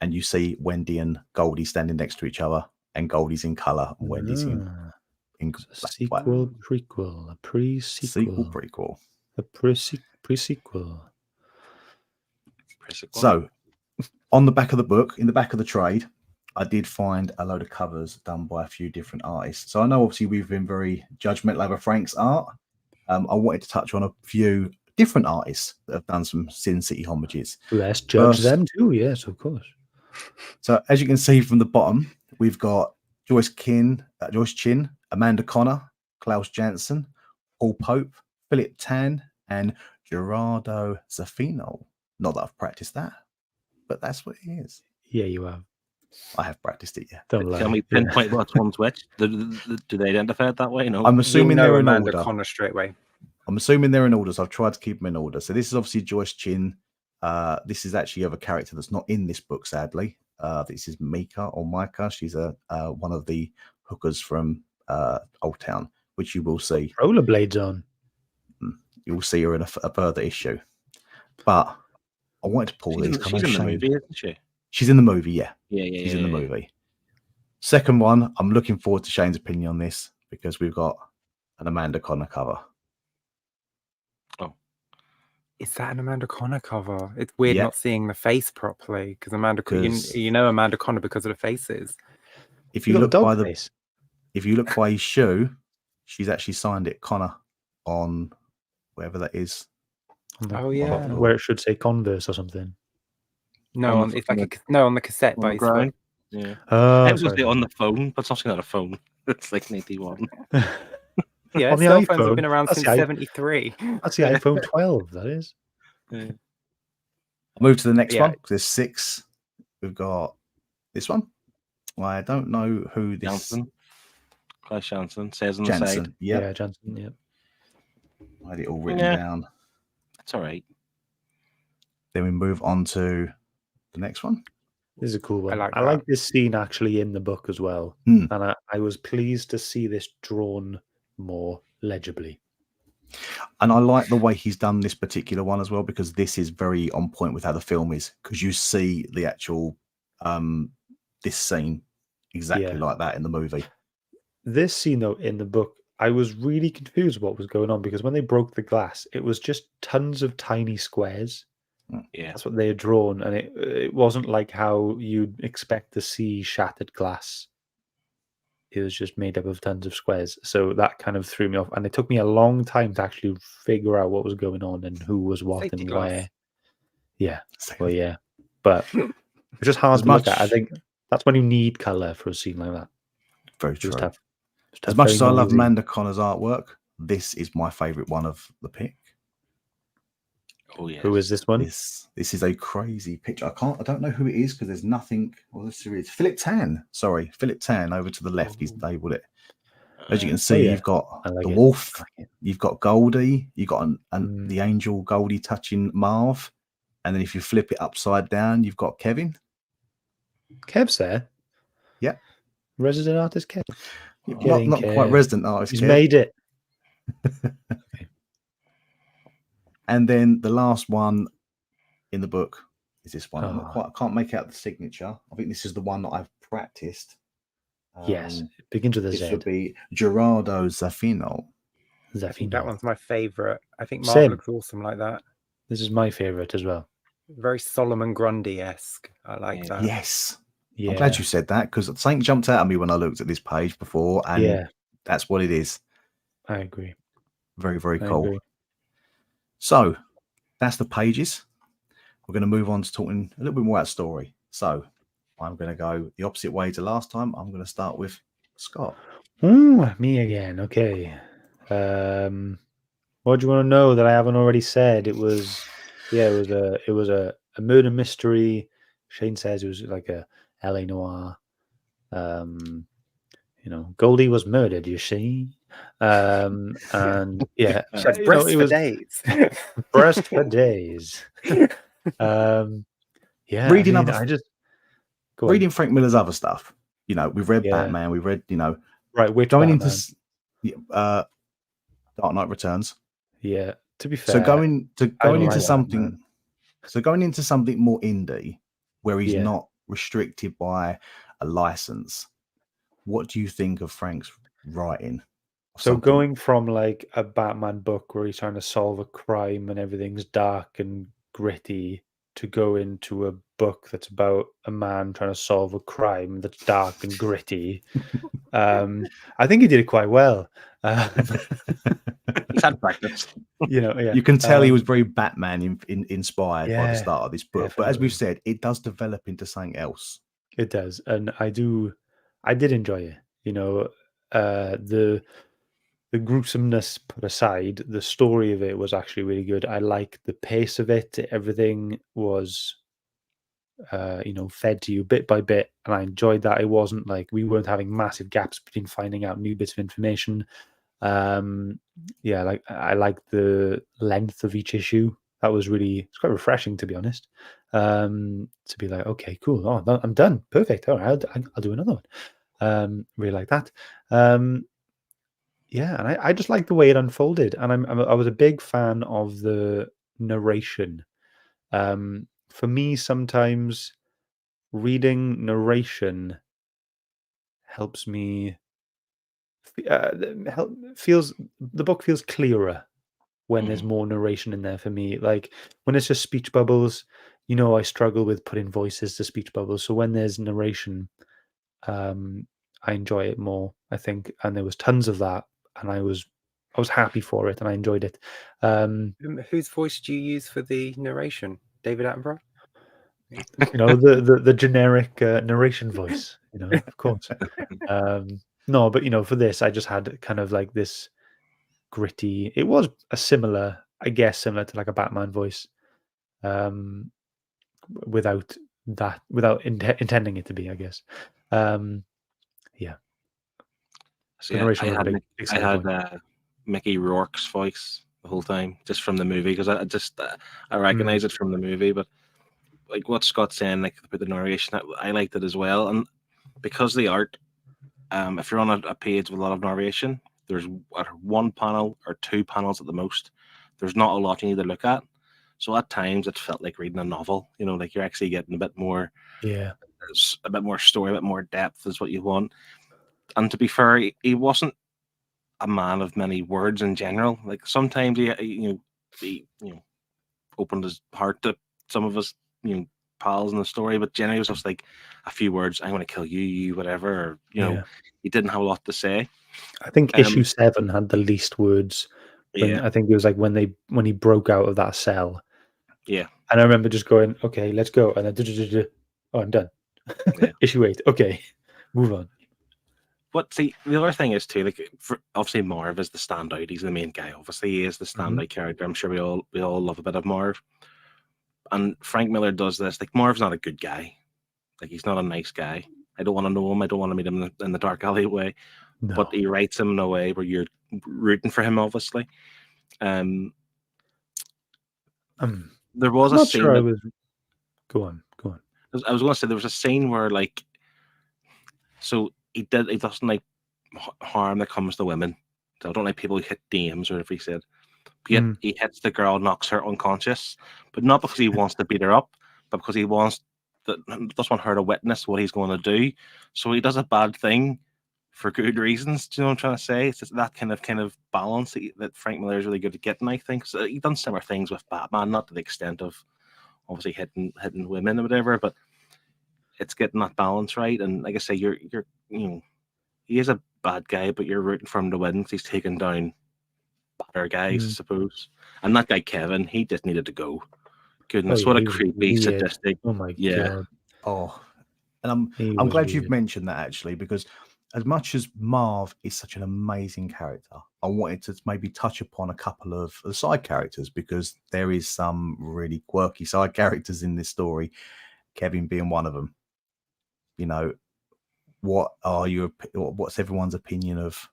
And you see Wendy and Goldie standing next to each other, and Goldie's in color and Wendy's in Ah, black it's a and white. sequel, prequel, a pre-sequel, Sequel, prequel. a pre-sequel. So, on the back of the book, in the back of the trade, I did find a load of covers done by a few different artists. So I know obviously we've been very judgmental over Frank's art. I wanted to touch on a few different artists that have done some Sin City homages. Let's judge First- them too. Yes, of course. So as you can see from the bottom, we've got Joyce Chin, Amanda Connor, Klaus Janson, Paul Pope, Philip Tan, and Gerardo Zaffino. Not that I've practiced that, but that's what it is. Yeah, you have. I have practiced it, yeah. Don't lie. Tell me Yeah. pinpoint what's one's which. Do they identify it that way? No. I'm assuming You'll know they're in Amanda order. Connor straight away. I'm assuming they're in order, so I've tried to keep them in order. So this is obviously Joyce Chin. This is actually of a character that's not in this book, sadly. This is Micah. She's one of the hookers from Old Town, which you will see. Rollerblades on. You will see her in a further issue. But I wanted to pull these. She's in the movie, isn't she? She's in the movie, yeah. Yeah. She's in the movie. Second one, I'm looking forward to Shane's opinion on this because we've got an Amanda Connor cover. Is that an Amanda Connor cover? It's weird Yeah. not seeing the face properly because Amanda, 'Cause- you know Amanda Connor because of the faces. If You you got look dog by face. if you look by his shoe, she's actually signed it Connor on whatever that is. On the- Oh yeah. where it should say Converse or something. No, On the it's like fucking- on the cassette On by the his foot. ground. Yeah. Oh, I was sorry. on the phone, but it's actually not a phone. It's like an 81. Yeah, On the cell phones iPhone. have been around That's since the i- '73. That's the iPhone 12, that is. Yeah. I'll move to the next Yeah. one. There's 6. We've got this one. I don't know who this Jansen. Klaus Jansen says on the side. Jansen. Yeah, Yeah, Johnson. Yeah. I had it all written Yeah. down. It's all right. Then we move on to the next one. This is a cool one. like I that. like this scene actually in the book as well. Hmm. And I was pleased to see this drawn more legibly. And I like the way he's done this particular one as well, because this is very on point with how the film is, because you see the actual this scene exactly Yeah. like that in the movie. This scene, though, in the book, I was really confused what was going on because when they broke the glass, it was just tons of tiny squares. Yeah. That's what they had drawn. And it wasn't like how you'd expect to see shattered glass. It was just made up of tons of squares. So that kind of threw me off. And it took me a long time to actually figure out what was going on and who was what Safety and glass. where. Yeah. Well, yeah. But it's just hard As to look at. I much- think that's when you need colour for a scene like that. Very You true. just have As much very as I love noisy- Amanda Connor's artwork, this is my favourite one of the pick. Oh yeah. Who is this one? This is a crazy picture. I don't know who it is because there's nothing. Well, this is Philip Tan. Sorry, Philip Tan over to the left. He's labelled it. As you can see, yeah. you've got I like the it. wolf. I like it. You've got Goldie. You've got the angel Goldie touching Marv, and then if you flip it upside down, you've got Kevin. Kev's there. Yeah. Resident artist Kev. Not quite resident artist. He's Kev. made it. And then the last one in the book is this one. Oh. I can't make out the signature. I think this is the one that I've practiced. Yes, it begins with a this Z. would be Gerardo Zaffino. I think that one's my favorite. I think Marv Same. looks awesome like that. This is my favorite as well. Very Solomon Grundy-esque. I like that. Yes. Yeah. I'm glad you said that because something jumped out at me when I looked at this page before, and that's what it is. I agree. Very, very I cool. agree. So that's the pages. We're going to move on to talking a little bit more about story. So I'm going to go the opposite way to last time. I'm going to start with Scott. Ooh, me again. Okay. What do you want to know that I haven't already said? It was a murder mystery. Shane says it was like a LA noir. Goldie was murdered, you see. And yeah, She had breasts for days. Breast for days. Reading Frank Miller's other stuff. We've read Batman. We've read, right. Which going Batman? into Dark Knight Returns. Yeah. To be fair, so going into something more indie, where he's not restricted by a license. What do you think of Frank's writing? So going from like a Batman book where he's trying to solve a crime and everything's dark and gritty to go into a book that's about a man trying to solve a crime that's dark and gritty. I think he did it quite well. He's had practice. You can tell he was very Batman inspired by the start of this book. Definitely. But as we've said, it does develop into something else. It does, and I did enjoy it. The gruesomeness put aside, the story of it was actually really good. I liked the pace of it. Everything was, fed to you bit by bit, and I enjoyed that. It wasn't like we weren't having massive gaps between finding out new bits of information. I liked the length of each issue. That was it's quite refreshing, to be honest. To be like, okay, cool. Oh, I'm done. Perfect. All right, I'll do another one. Really like that. And I just like the way it unfolded, and I was a big fan of the narration. For me, sometimes reading narration helps me. The book feels clearer when there's more narration in there for me. Like when it's just speech bubbles, I struggle with putting voices to speech bubbles. So when there's narration, I enjoy it more, I think. And there was tons of that, and I was happy for it, and I enjoyed it. Whose voice do you use for the narration? David Attenborough? The generic narration voice, of course. No, but for this, I just had kind of like this gritty. It was similar to like a Batman voice, without intending it to be, I guess. So I had Mickey Rourke's voice the whole time, just from the movie, because I recognize it from the movie. But like what Scott's saying, like about the narration, I liked it as well. And because the art, if you're on a page with a lot of narration, there's one panel or two panels at the most. There's not a lot you need to look at. So at times it felt like reading a novel. Like you're actually getting a bit more, a bit more story, a bit more depth is what you want. And to be fair, he wasn't a man of many words in general. Like sometimes he opened his heart to some of his pals in the story, but generally it was just like a few words. I'm going to kill you, whatever. Or, he didn't have a lot to say. I think issue 7 had the least words. I think it was like when he broke out of that cell. Yeah, and I remember just going, okay, let's go, and then I'm done. Issue 8, okay, move on. But see, the other thing is too, like obviously Marv is the standout. He's the main guy. Obviously, he is the standout character. I'm sure we all love a bit of Marv. And Frank Miller does this. Like Marv's not a good guy. Like he's not a nice guy. I don't want to know him. I don't want to meet him in the dark alleyway. No. But he writes him in a way where you're rooting for him. Obviously, there was I'm a not scene. sure I was. Go on. I was going to say there was a scene where like, so he doesn't like harm that comes to women. So I don't like people who hit dames or whatever he said. Yet he hits the girl, knocks her unconscious, but not because he wants to beat her up, but because he doesn't want her to witness what he's going to do. So he does a bad thing for good reasons. Do you know what I'm trying to say? It's just that kind of balance that Frank Miller is really good at getting. I think so he's done similar things with Batman, not to the extent of obviously hitting women or whatever, but it's getting that balance right. And like I say, you're he is a bad guy, but you're rooting for him to win because he's taken down better guys, I suppose. And that guy Kevin, he just needed to go. Goodness, what a creepy, sadistic. Oh my god. Oh, and I'm glad you've mentioned that actually, because as much as Marv is such an amazing character, I wanted to maybe touch upon a couple of the side characters because there is some really quirky side characters in this story. Kevin being one of them. You know, what's everyone's opinion of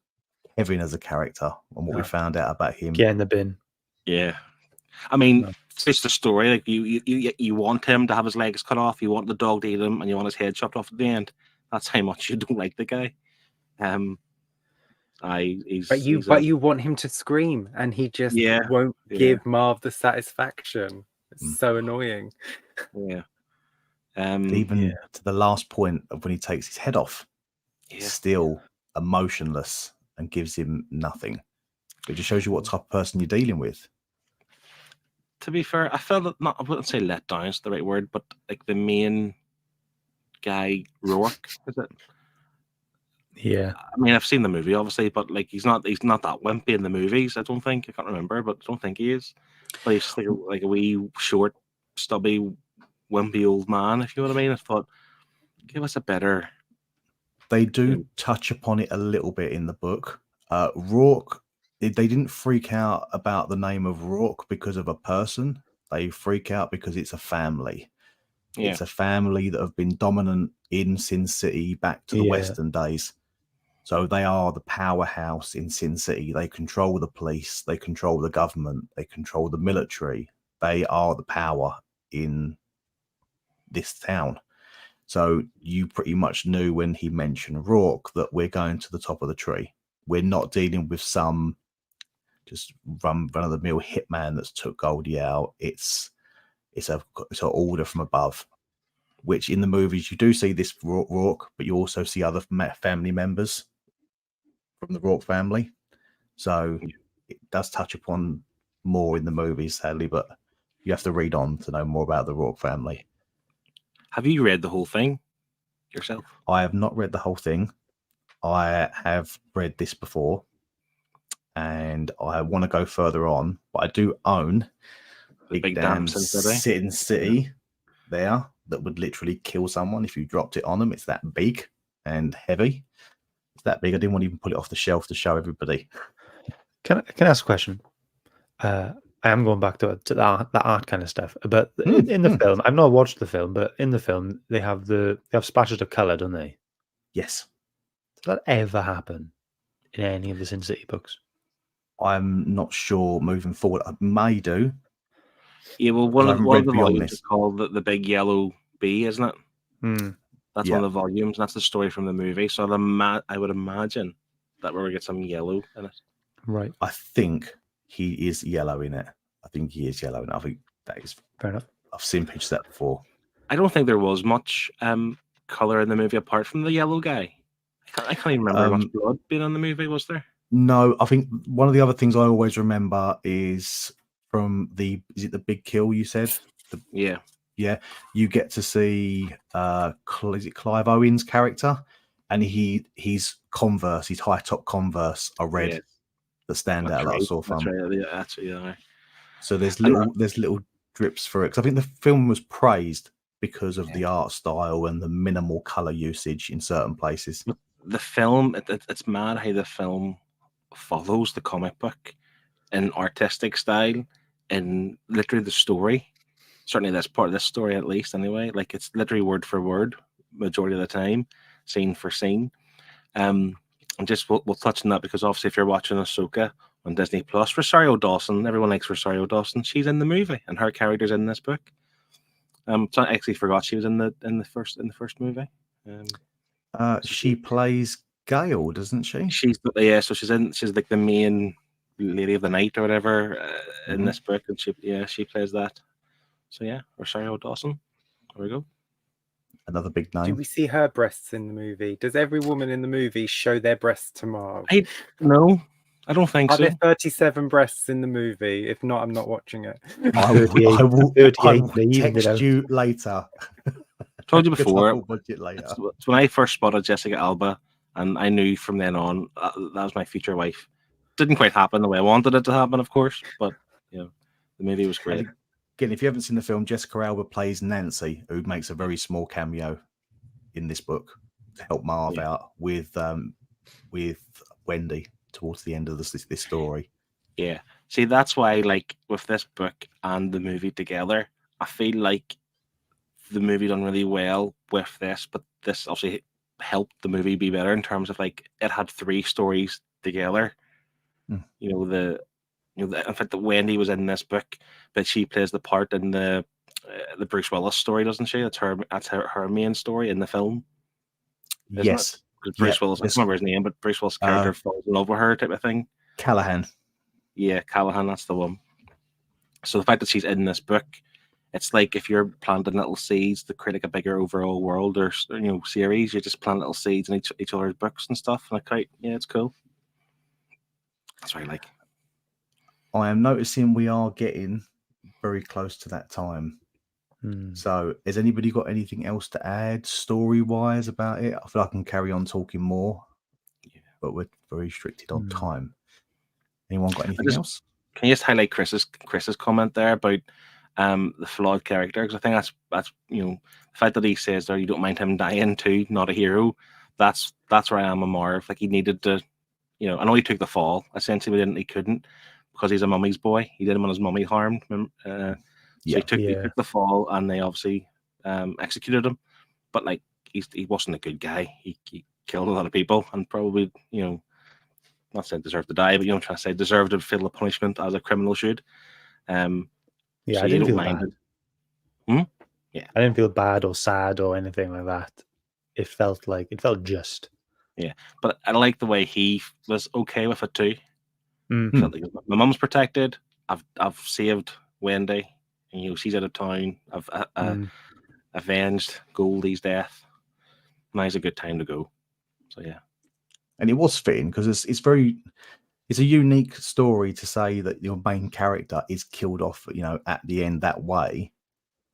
Kevin as a character and what we found out about him? Get in the bin. Yeah, I mean, it's the story. Like you want him to have his legs cut off, you want the dog to eat him, and you want his head chopped off at the end. That's how much you don't like the guy. But you want him to scream, and he just won't give Marv the satisfaction. It's so annoying. Yeah. Even to the last point of when he takes his head off, still emotionless and gives him nothing. It just shows you what type of person you're dealing with. To be fair, I felt I wouldn't say let down is the right word, but like the main guy, Rourke, is it? Yeah. I mean, I've seen the movie, obviously, but like he's not that wimpy in the movies. I don't think. I can't remember, but I don't think he is. But he's just like a wee, short, stubby, wimpy old man, if you know what I mean. I thought, give us a better. They do touch upon it a little bit in the book. Rourke, they didn't freak out about the name of Rourke because of a person. They freak out because it's a family. Yeah. It's a family that have been dominant in Sin City back to the Western days. So they are the powerhouse in Sin City. They control the police. They control the government. They control the military. They are the power in this town. So you pretty much knew when he mentioned Rourke that we're going to the top of the tree. We're not dealing with some just run-of-the-mill hitman that's took Goldie out. It's an order from above, which in the movies you do see this Rourke, but you also see other family members from the Rourke family. So it does touch upon more in the movies, sadly, but you have to read on to know more about the Rourke family. Have you read the whole thing yourself? I have not read the whole thing. I have read this before, and I want to go further on, but I do own the big damn Sin City there that would literally kill someone if you dropped it on them. It's that big and heavy. It's that big. I didn't want to even pull it off the shelf to show everybody. Can I ask a question? I am going back to the art kind of stuff, but in the film, I've not watched the film, but in the film they have splashes of color, don't they? Yes. Does that ever happen in any of the Sin City books? I'm not sure. Moving forward, I may do. Yeah, well, one of the volumes is called the Big Yellow Bee, isn't it? That's one of the volumes. And that's the story from the movie. So I would imagine that we're going to get some yellow in it. Right. I think he is yellow in it. I think that is fair enough. I've seen pictures of that before. I don't think there was much color in the movie apart from the yellow guy. I can't even remember much blood being in the movie, was there? No, I think one of the other things I always remember is from is it the big kill you said? Yeah. You get to see is it Clive Owen's character, and his Converse, his high top Converse are red that stand out like a sore thumb. That's right. So there's little drips for it, because I think the film was praised because of the art style and the minimal color usage in certain places. the film, it's mad how the film follows the comic book in artistic style and literally the story. Certainly that's part of this story, at least, anyway. Like, it's literally word for word majority of the time, scene for scene. And just we'll touch on that because obviously if you're watching Ahsoka on Disney Plus, Rosario Dawson, everyone likes Rosario Dawson. She's in the movie and her character's in this book. So I actually forgot she was in the first movie. She plays Gale, doesn't she? She's she's like the main lady of the night or whatever in this book, and she plays that. So yeah, Rosario Dawson. There we go. Another big Do name. we see her breasts in the movie? Does every woman in the movie show their breasts to Marv? No, I don't think Are so. there 37 breasts in the movie? If not, I'm not watching it. I will 38 text you later. Told you Because I before. will watch it later. It's when I first spotted Jessica Alba, and I knew from then on that was my future wife. Didn't quite happen the way I wanted it to happen, of course, but the movie was great. Again, if you haven't seen the film, Jessica Alba plays Nancy, who makes a very small cameo in this book to help Marv out with Wendy towards the end of this story. Yeah. See, that's why, like, with this book and the movie together, I feel like the movie done really well with this, but this obviously helped the movie be better in terms of, like, it had 3 stories together. In fact, that Wendy was in this book, but she plays the part in the Bruce Willis story, doesn't she? That's her main story in the film. Yes. Bruce Willis, I can't remember his name, but Bruce Willis' character falls in love with her type of thing. Callahan. Yeah, Callahan, that's the one. So the fact that she's in this book, it's like if you're planting little seeds to create like a bigger overall world or series, you just plant little seeds in each other's books and stuff. And it's cool. That's what I like. I am noticing we are getting very close to that time. So has anybody got anything else to add story-wise about it? I feel I can carry on talking more, but we're very restricted on time. Anyone got anything else? Can you just highlight Chris's comment there about the flawed character? Because I think that's the fact that he says there you don't mind him dying too, not a hero. That's where I am with Marv. Like, he needed to, I know he took the fall. Essentially, he couldn't because he's a mummy's boy. He didn't want his mummy harmed. So he took the fall, and they obviously executed him. But like, he wasn't a good guy. He killed a lot of people, and probably not saying deserved to die, but I'm trying to say deserved to feel the punishment as a criminal should. I so didn't feel bad. Yeah, I didn't feel bad or sad or anything like that. It felt just. Yeah, but I like the way he was okay with it too. Felt like my mum's protected. I've saved Wendy, and she's out of town. I've avenged Goldie's death. Now's a good time to go. So yeah. And it was fitting because it's a unique story to say that your main character is killed off, at the end that way,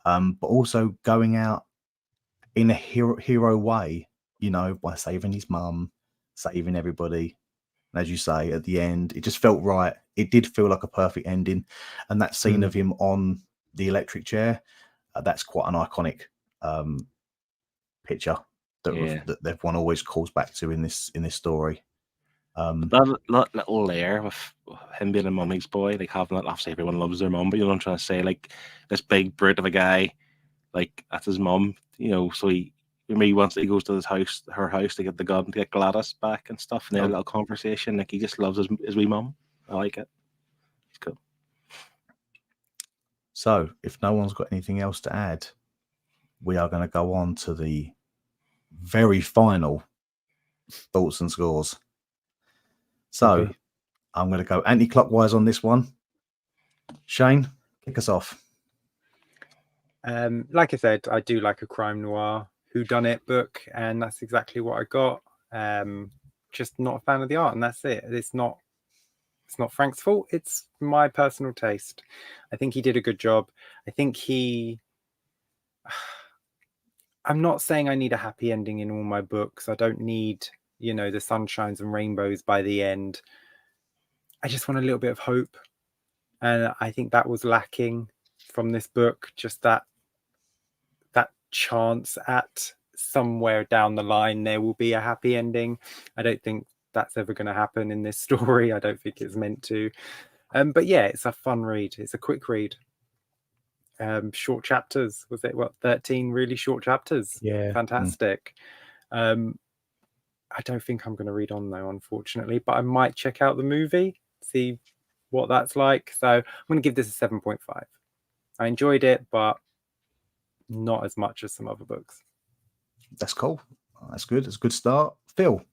but also going out in a hero way, by saving his mum, saving everybody. And as you say, at the end, it just felt right. It did feel like a perfect ending. And that scene of him on the electric chair, that's quite an iconic picture that everyone always calls back to in this story. That little layer with him being a mummy's boy, like having that, obviously everyone loves their mum, but you know what I'm trying to say, like this big brute of a guy, like that's his mum, so he goes to her house to get the gun to get Gladys back and stuff, and they have a little conversation, like he just loves his wee mum. I like it. It's cool. So if no one's got anything else to add, we are going to go on to the very final thoughts and scores. So I'm going to go anti-clockwise on this one. Shane, kick us off. Like I said, I do like a crime noir whodunit book, and that's exactly what I got. Just not a fan of the art, and that's it. It's not Frank's fault. It's my personal taste. I think he did a good job. I think I'm not saying I need a happy ending in all my books. I don't need, the sunshines and rainbows by the end. I just want a little bit of hope. And I think that was lacking from this book. Just that chance at somewhere down the line there will be a happy ending. I don't think that's ever going to happen in this story. I don't think it's meant to. But yeah, it's a fun read. It's a quick read. Short chapters. Was it 13 really short chapters? Yeah. Fantastic. I don't think I'm going to read on though, unfortunately, but I might check out the movie, see what that's like. So I'm going to give this a 7.5. I enjoyed it, but not as much as some other books. That's cool. That's good. It's a good start. Phil, what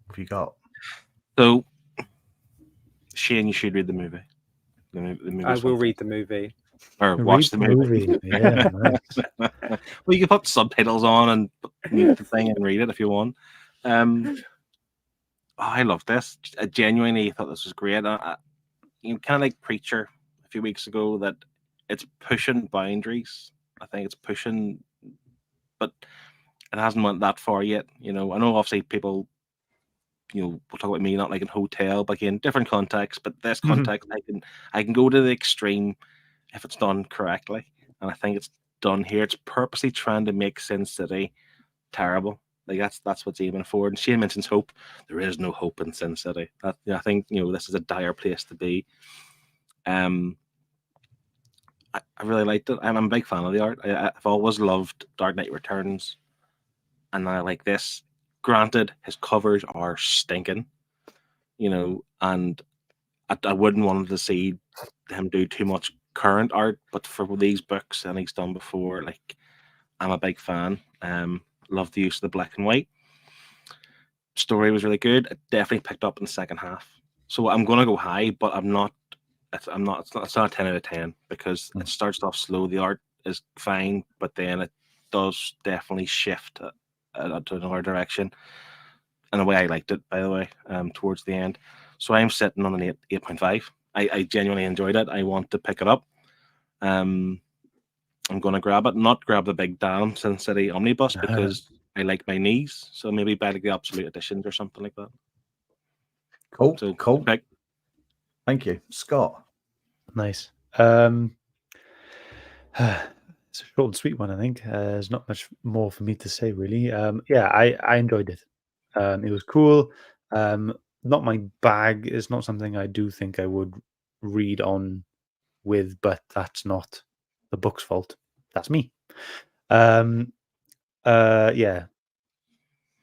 have you got? So, Shane, you should read the movie. The movie I will read the movie. Or watch the movie. Yeah, nice. Well, you can put subtitles on and mute the thing and read it if you want. I love this. I genuinely thought this was great. You kind of like Preacher a few weeks ago, that it's pushing boundaries. I think it's pushing, but it hasn't went that far yet. I know obviously people, we'll talk about me not liking Hotel, but again, different context. But this context, I can go to the extreme if it's done correctly, and I think it's done here. It's purposely trying to make Sin City terrible. Like that's what's aiming for. And Shane mentions hope. There is no hope in Sin City. I think this is a dire place to be. I really liked it. I'm a big fan of the art. I've always loved Dark Knight Returns, and I like this. Granted, his covers are stinking, and I wouldn't want to see him do too much current art. But for these books and he's done before, like, I'm a big fan. Love the use of the black and white. Story was really good. It definitely picked up in the second half. So I'm gonna go high, but I'm not. It's not a 10 out of 10 because it starts off slow. The art is fine, but then it does definitely shift to another direction. And the way I liked it, by the way, towards the end. So I'm sitting on an 8.5. I genuinely enjoyed it. I want to pick it up. I'm going to grab it, not grab the big damn Sin City omnibus because I like my knees. So maybe buy like the absolute editions or something like that. Cool. So, cool. Okay. Thank you, Scott. Nice. It's a short and sweet one, I think. There's not much more for me to say, really. I enjoyed it. It was cool. Not my bag. It's not something I do think I would read on with, but that's not the book's fault. That's me. Yeah.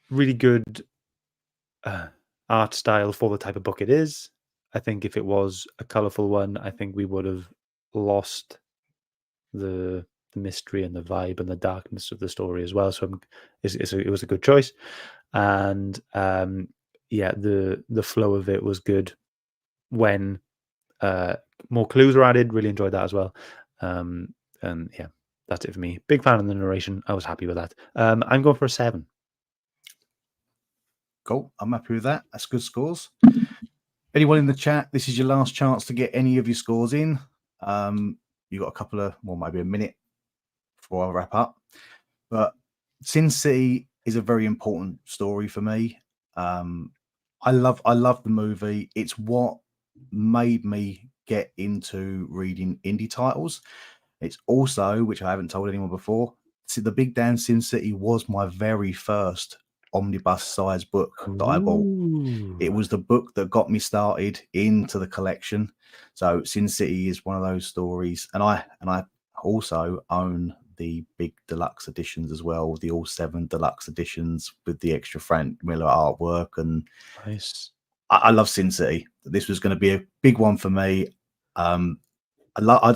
Really good art style for the type of book it is. I think if it was a colorful one, I think we would have lost the mystery and the vibe and the darkness of the story as well. So it was a good choice, and the flow of it was good. When more clues were added, really enjoyed that as well. And yeah, that's it for me. Big fan of the narration. I was happy with that. I'm going for a 7. Cool. I'm happy with that. That's good scores. Anyone in the chat, this is your last chance to get any of your scores in. You got a couple of, well, maybe a minute before I wrap up. But Sin City is a very important story for me. I love the movie. It's what made me get into reading indie titles. It's also, which I haven't told anyone before, see, The Big Dan Sin City was my very first omnibus size book that I bought. It was the book that got me started into the collection. So Sin City is one of those stories, and I also own the big deluxe editions as well, the all 7 deluxe editions with the extra Frank Miller artwork. And Nice. I love Sin City. This was going to be a big one for me. I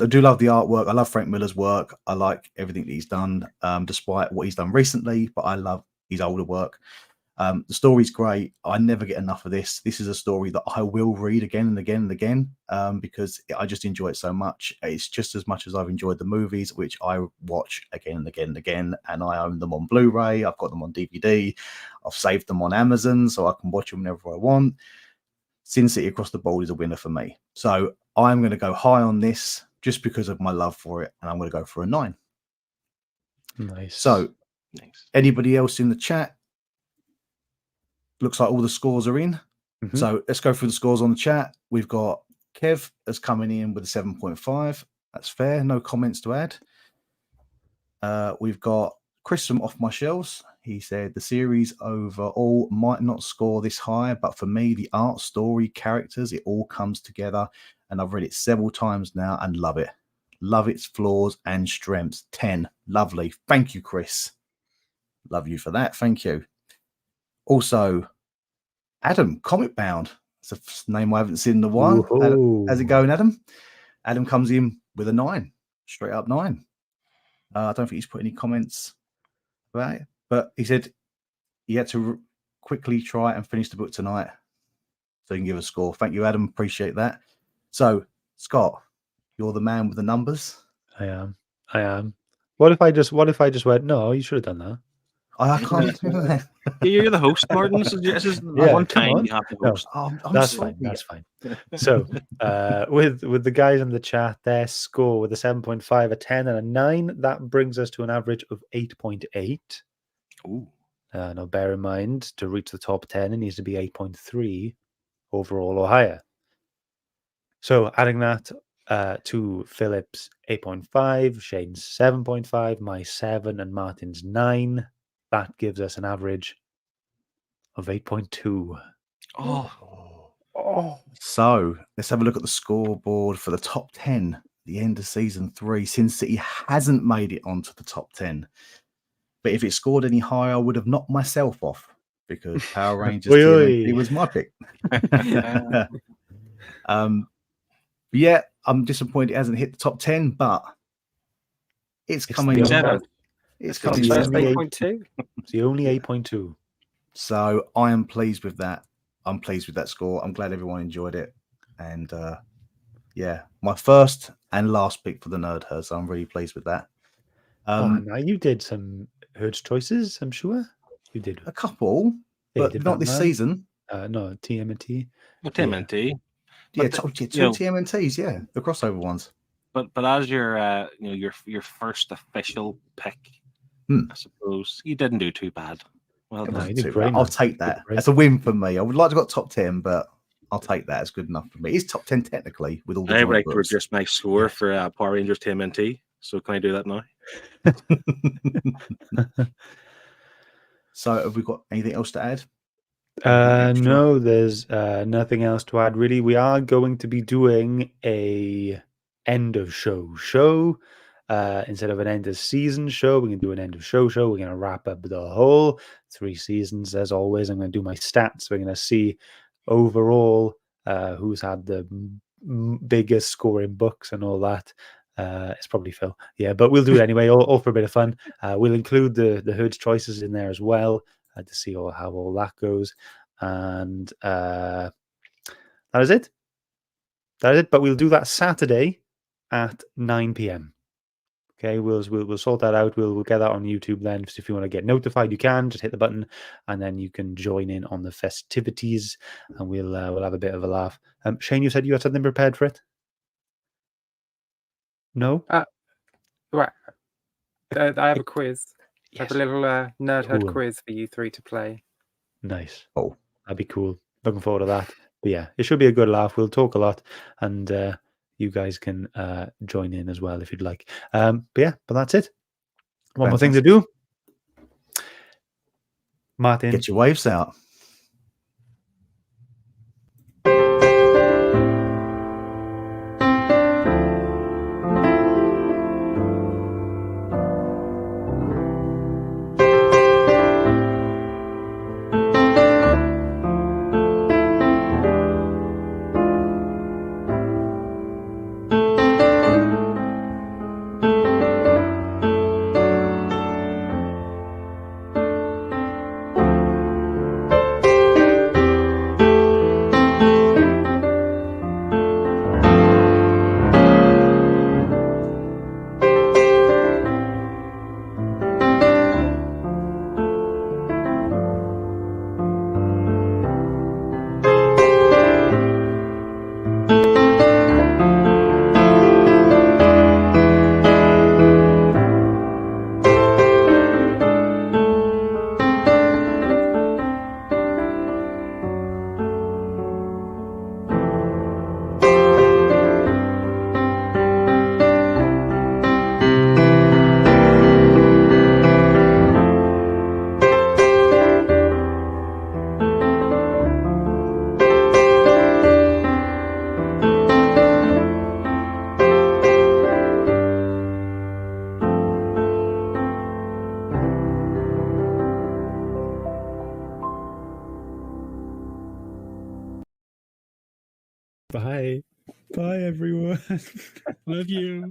do love the artwork. I love Frank Miller's work. I like everything that he's done, despite what he's done recently, but I love his older work. The story's great. I never get enough of this. This is a story that I will read again and again and again, because I just enjoy it so much. It's just as much as I've enjoyed the movies, which I watch again and again and again, and I own them on Blu-ray. I've got them on DVD. I've saved them on Amazon so I can watch them whenever I want. Sin City across the board is a winner for me. So I'm going to go high on this just because of my love for it, and I'm going to go for a 9. Nice. So, Thanks. anybody else in the chat? Looks like all the scores are in. Mhm. So let's go through the scores on the chat. We've got Kev as coming in with a 7.5. That's fair. No comments to add. We've got Chris from Off My Shelves, he said, the series overall might not score this high, but for me, the art, story, characters, it all comes together. And I've read it several times now and love it. Love its flaws and strengths. 10. Lovely. Thank you, Chris. Love you for that. Thank you. Also, Adam, Comic Bound. It's a name I haven't seen in a while. How's it going, Adam? Adam comes in with a 9. Straight up 9. I don't think he's put any comments about it, but he said he had to quickly try and finish the book tonight so he can give a score. Thank you, Adam. Appreciate that. So, Scott, you're the man with the numbers. I am. What if I just went, no, you should have done that. I can't do that. You're the host, Martin. This is Yeah, one come time on. you have to No. host. I'm That's sorry. fine. That's fine. So, with the guys in the chat, their score with a 7.5, a 10, and a 9, that brings us to an average of 8.8. Ooh. Now, bear in mind, to reach the top 10, it needs to be 8.3 overall or higher. So, adding that to Philip's 8.5, Shane's 7.5, my 7, and Martin's 9, that gives us an average of 8.2. Oh. So let's have a look at the scoreboard for the top 10 at the end of season 3. Sin City hasn't made it onto the top 10. But if it scored any higher, I would have knocked myself off because Power Rangers TMNT was my pick. Yeah, I'm disappointed it hasn't hit the top 10, but it's coming. the only- It's It's coming. the First only 8.2. It's the only 8.2. So I am pleased with that. I'm pleased with that score. I'm glad everyone enjoyed it. And yeah, my first and last pick for the Nerd Herd. So I'm really pleased with that. Now you did some Herd's choices, I'm sure. You did. A couple, Yeah, you but did not this Batman. season. No, TMNT. Well, TMNT. Yeah, But two you know- TMNTs. Yeah, the crossover ones. But as your your first official pick, I suppose you didn't do too bad. Well No, done. you did great. I'll man. take You that. did great. That's a win for me. I would like to have got top 10, but I'll take that. It's good enough for me. It's top 10 technically with all the I would joint like to books. reduce my score for Power Rangers TMNT. So can I do that now? So have we got anything else to add? Anything extra? No, there's nothing else to add really. We are going to be doing a end of show. Instead of an end of season show, we can do an end of show. We're going to wrap up the whole 3 seasons. As always, I'm going to do my stats. We're going to see overall who's had the biggest scoring books and all that. It's probably Phil. Yeah, but we'll do it anyway, all for a bit of fun. We'll include the Herd's choices in there as well to see how all that goes. And that is it. But we'll do that Saturday at 9 p.m. Okay, we'll sort that out. We'll get that on YouTube then. So if you want to get notified, you can just hit the button, and then you can join in on the festivities, and we'll have a bit of a laugh. Shane, you said you had something prepared for it. No. Right. I have a quiz. I have Yes. a little Nerd Herd Cool. quiz for you 3 to play. Nice. Oh. That'd be cool. Looking forward to that. But yeah, it should be a good laugh. We'll talk a lot, and you guys can join in as well if you'd like. But that's it. One more thing to do. Martin, Get your waves out. Bye. Bye, everyone. Love you.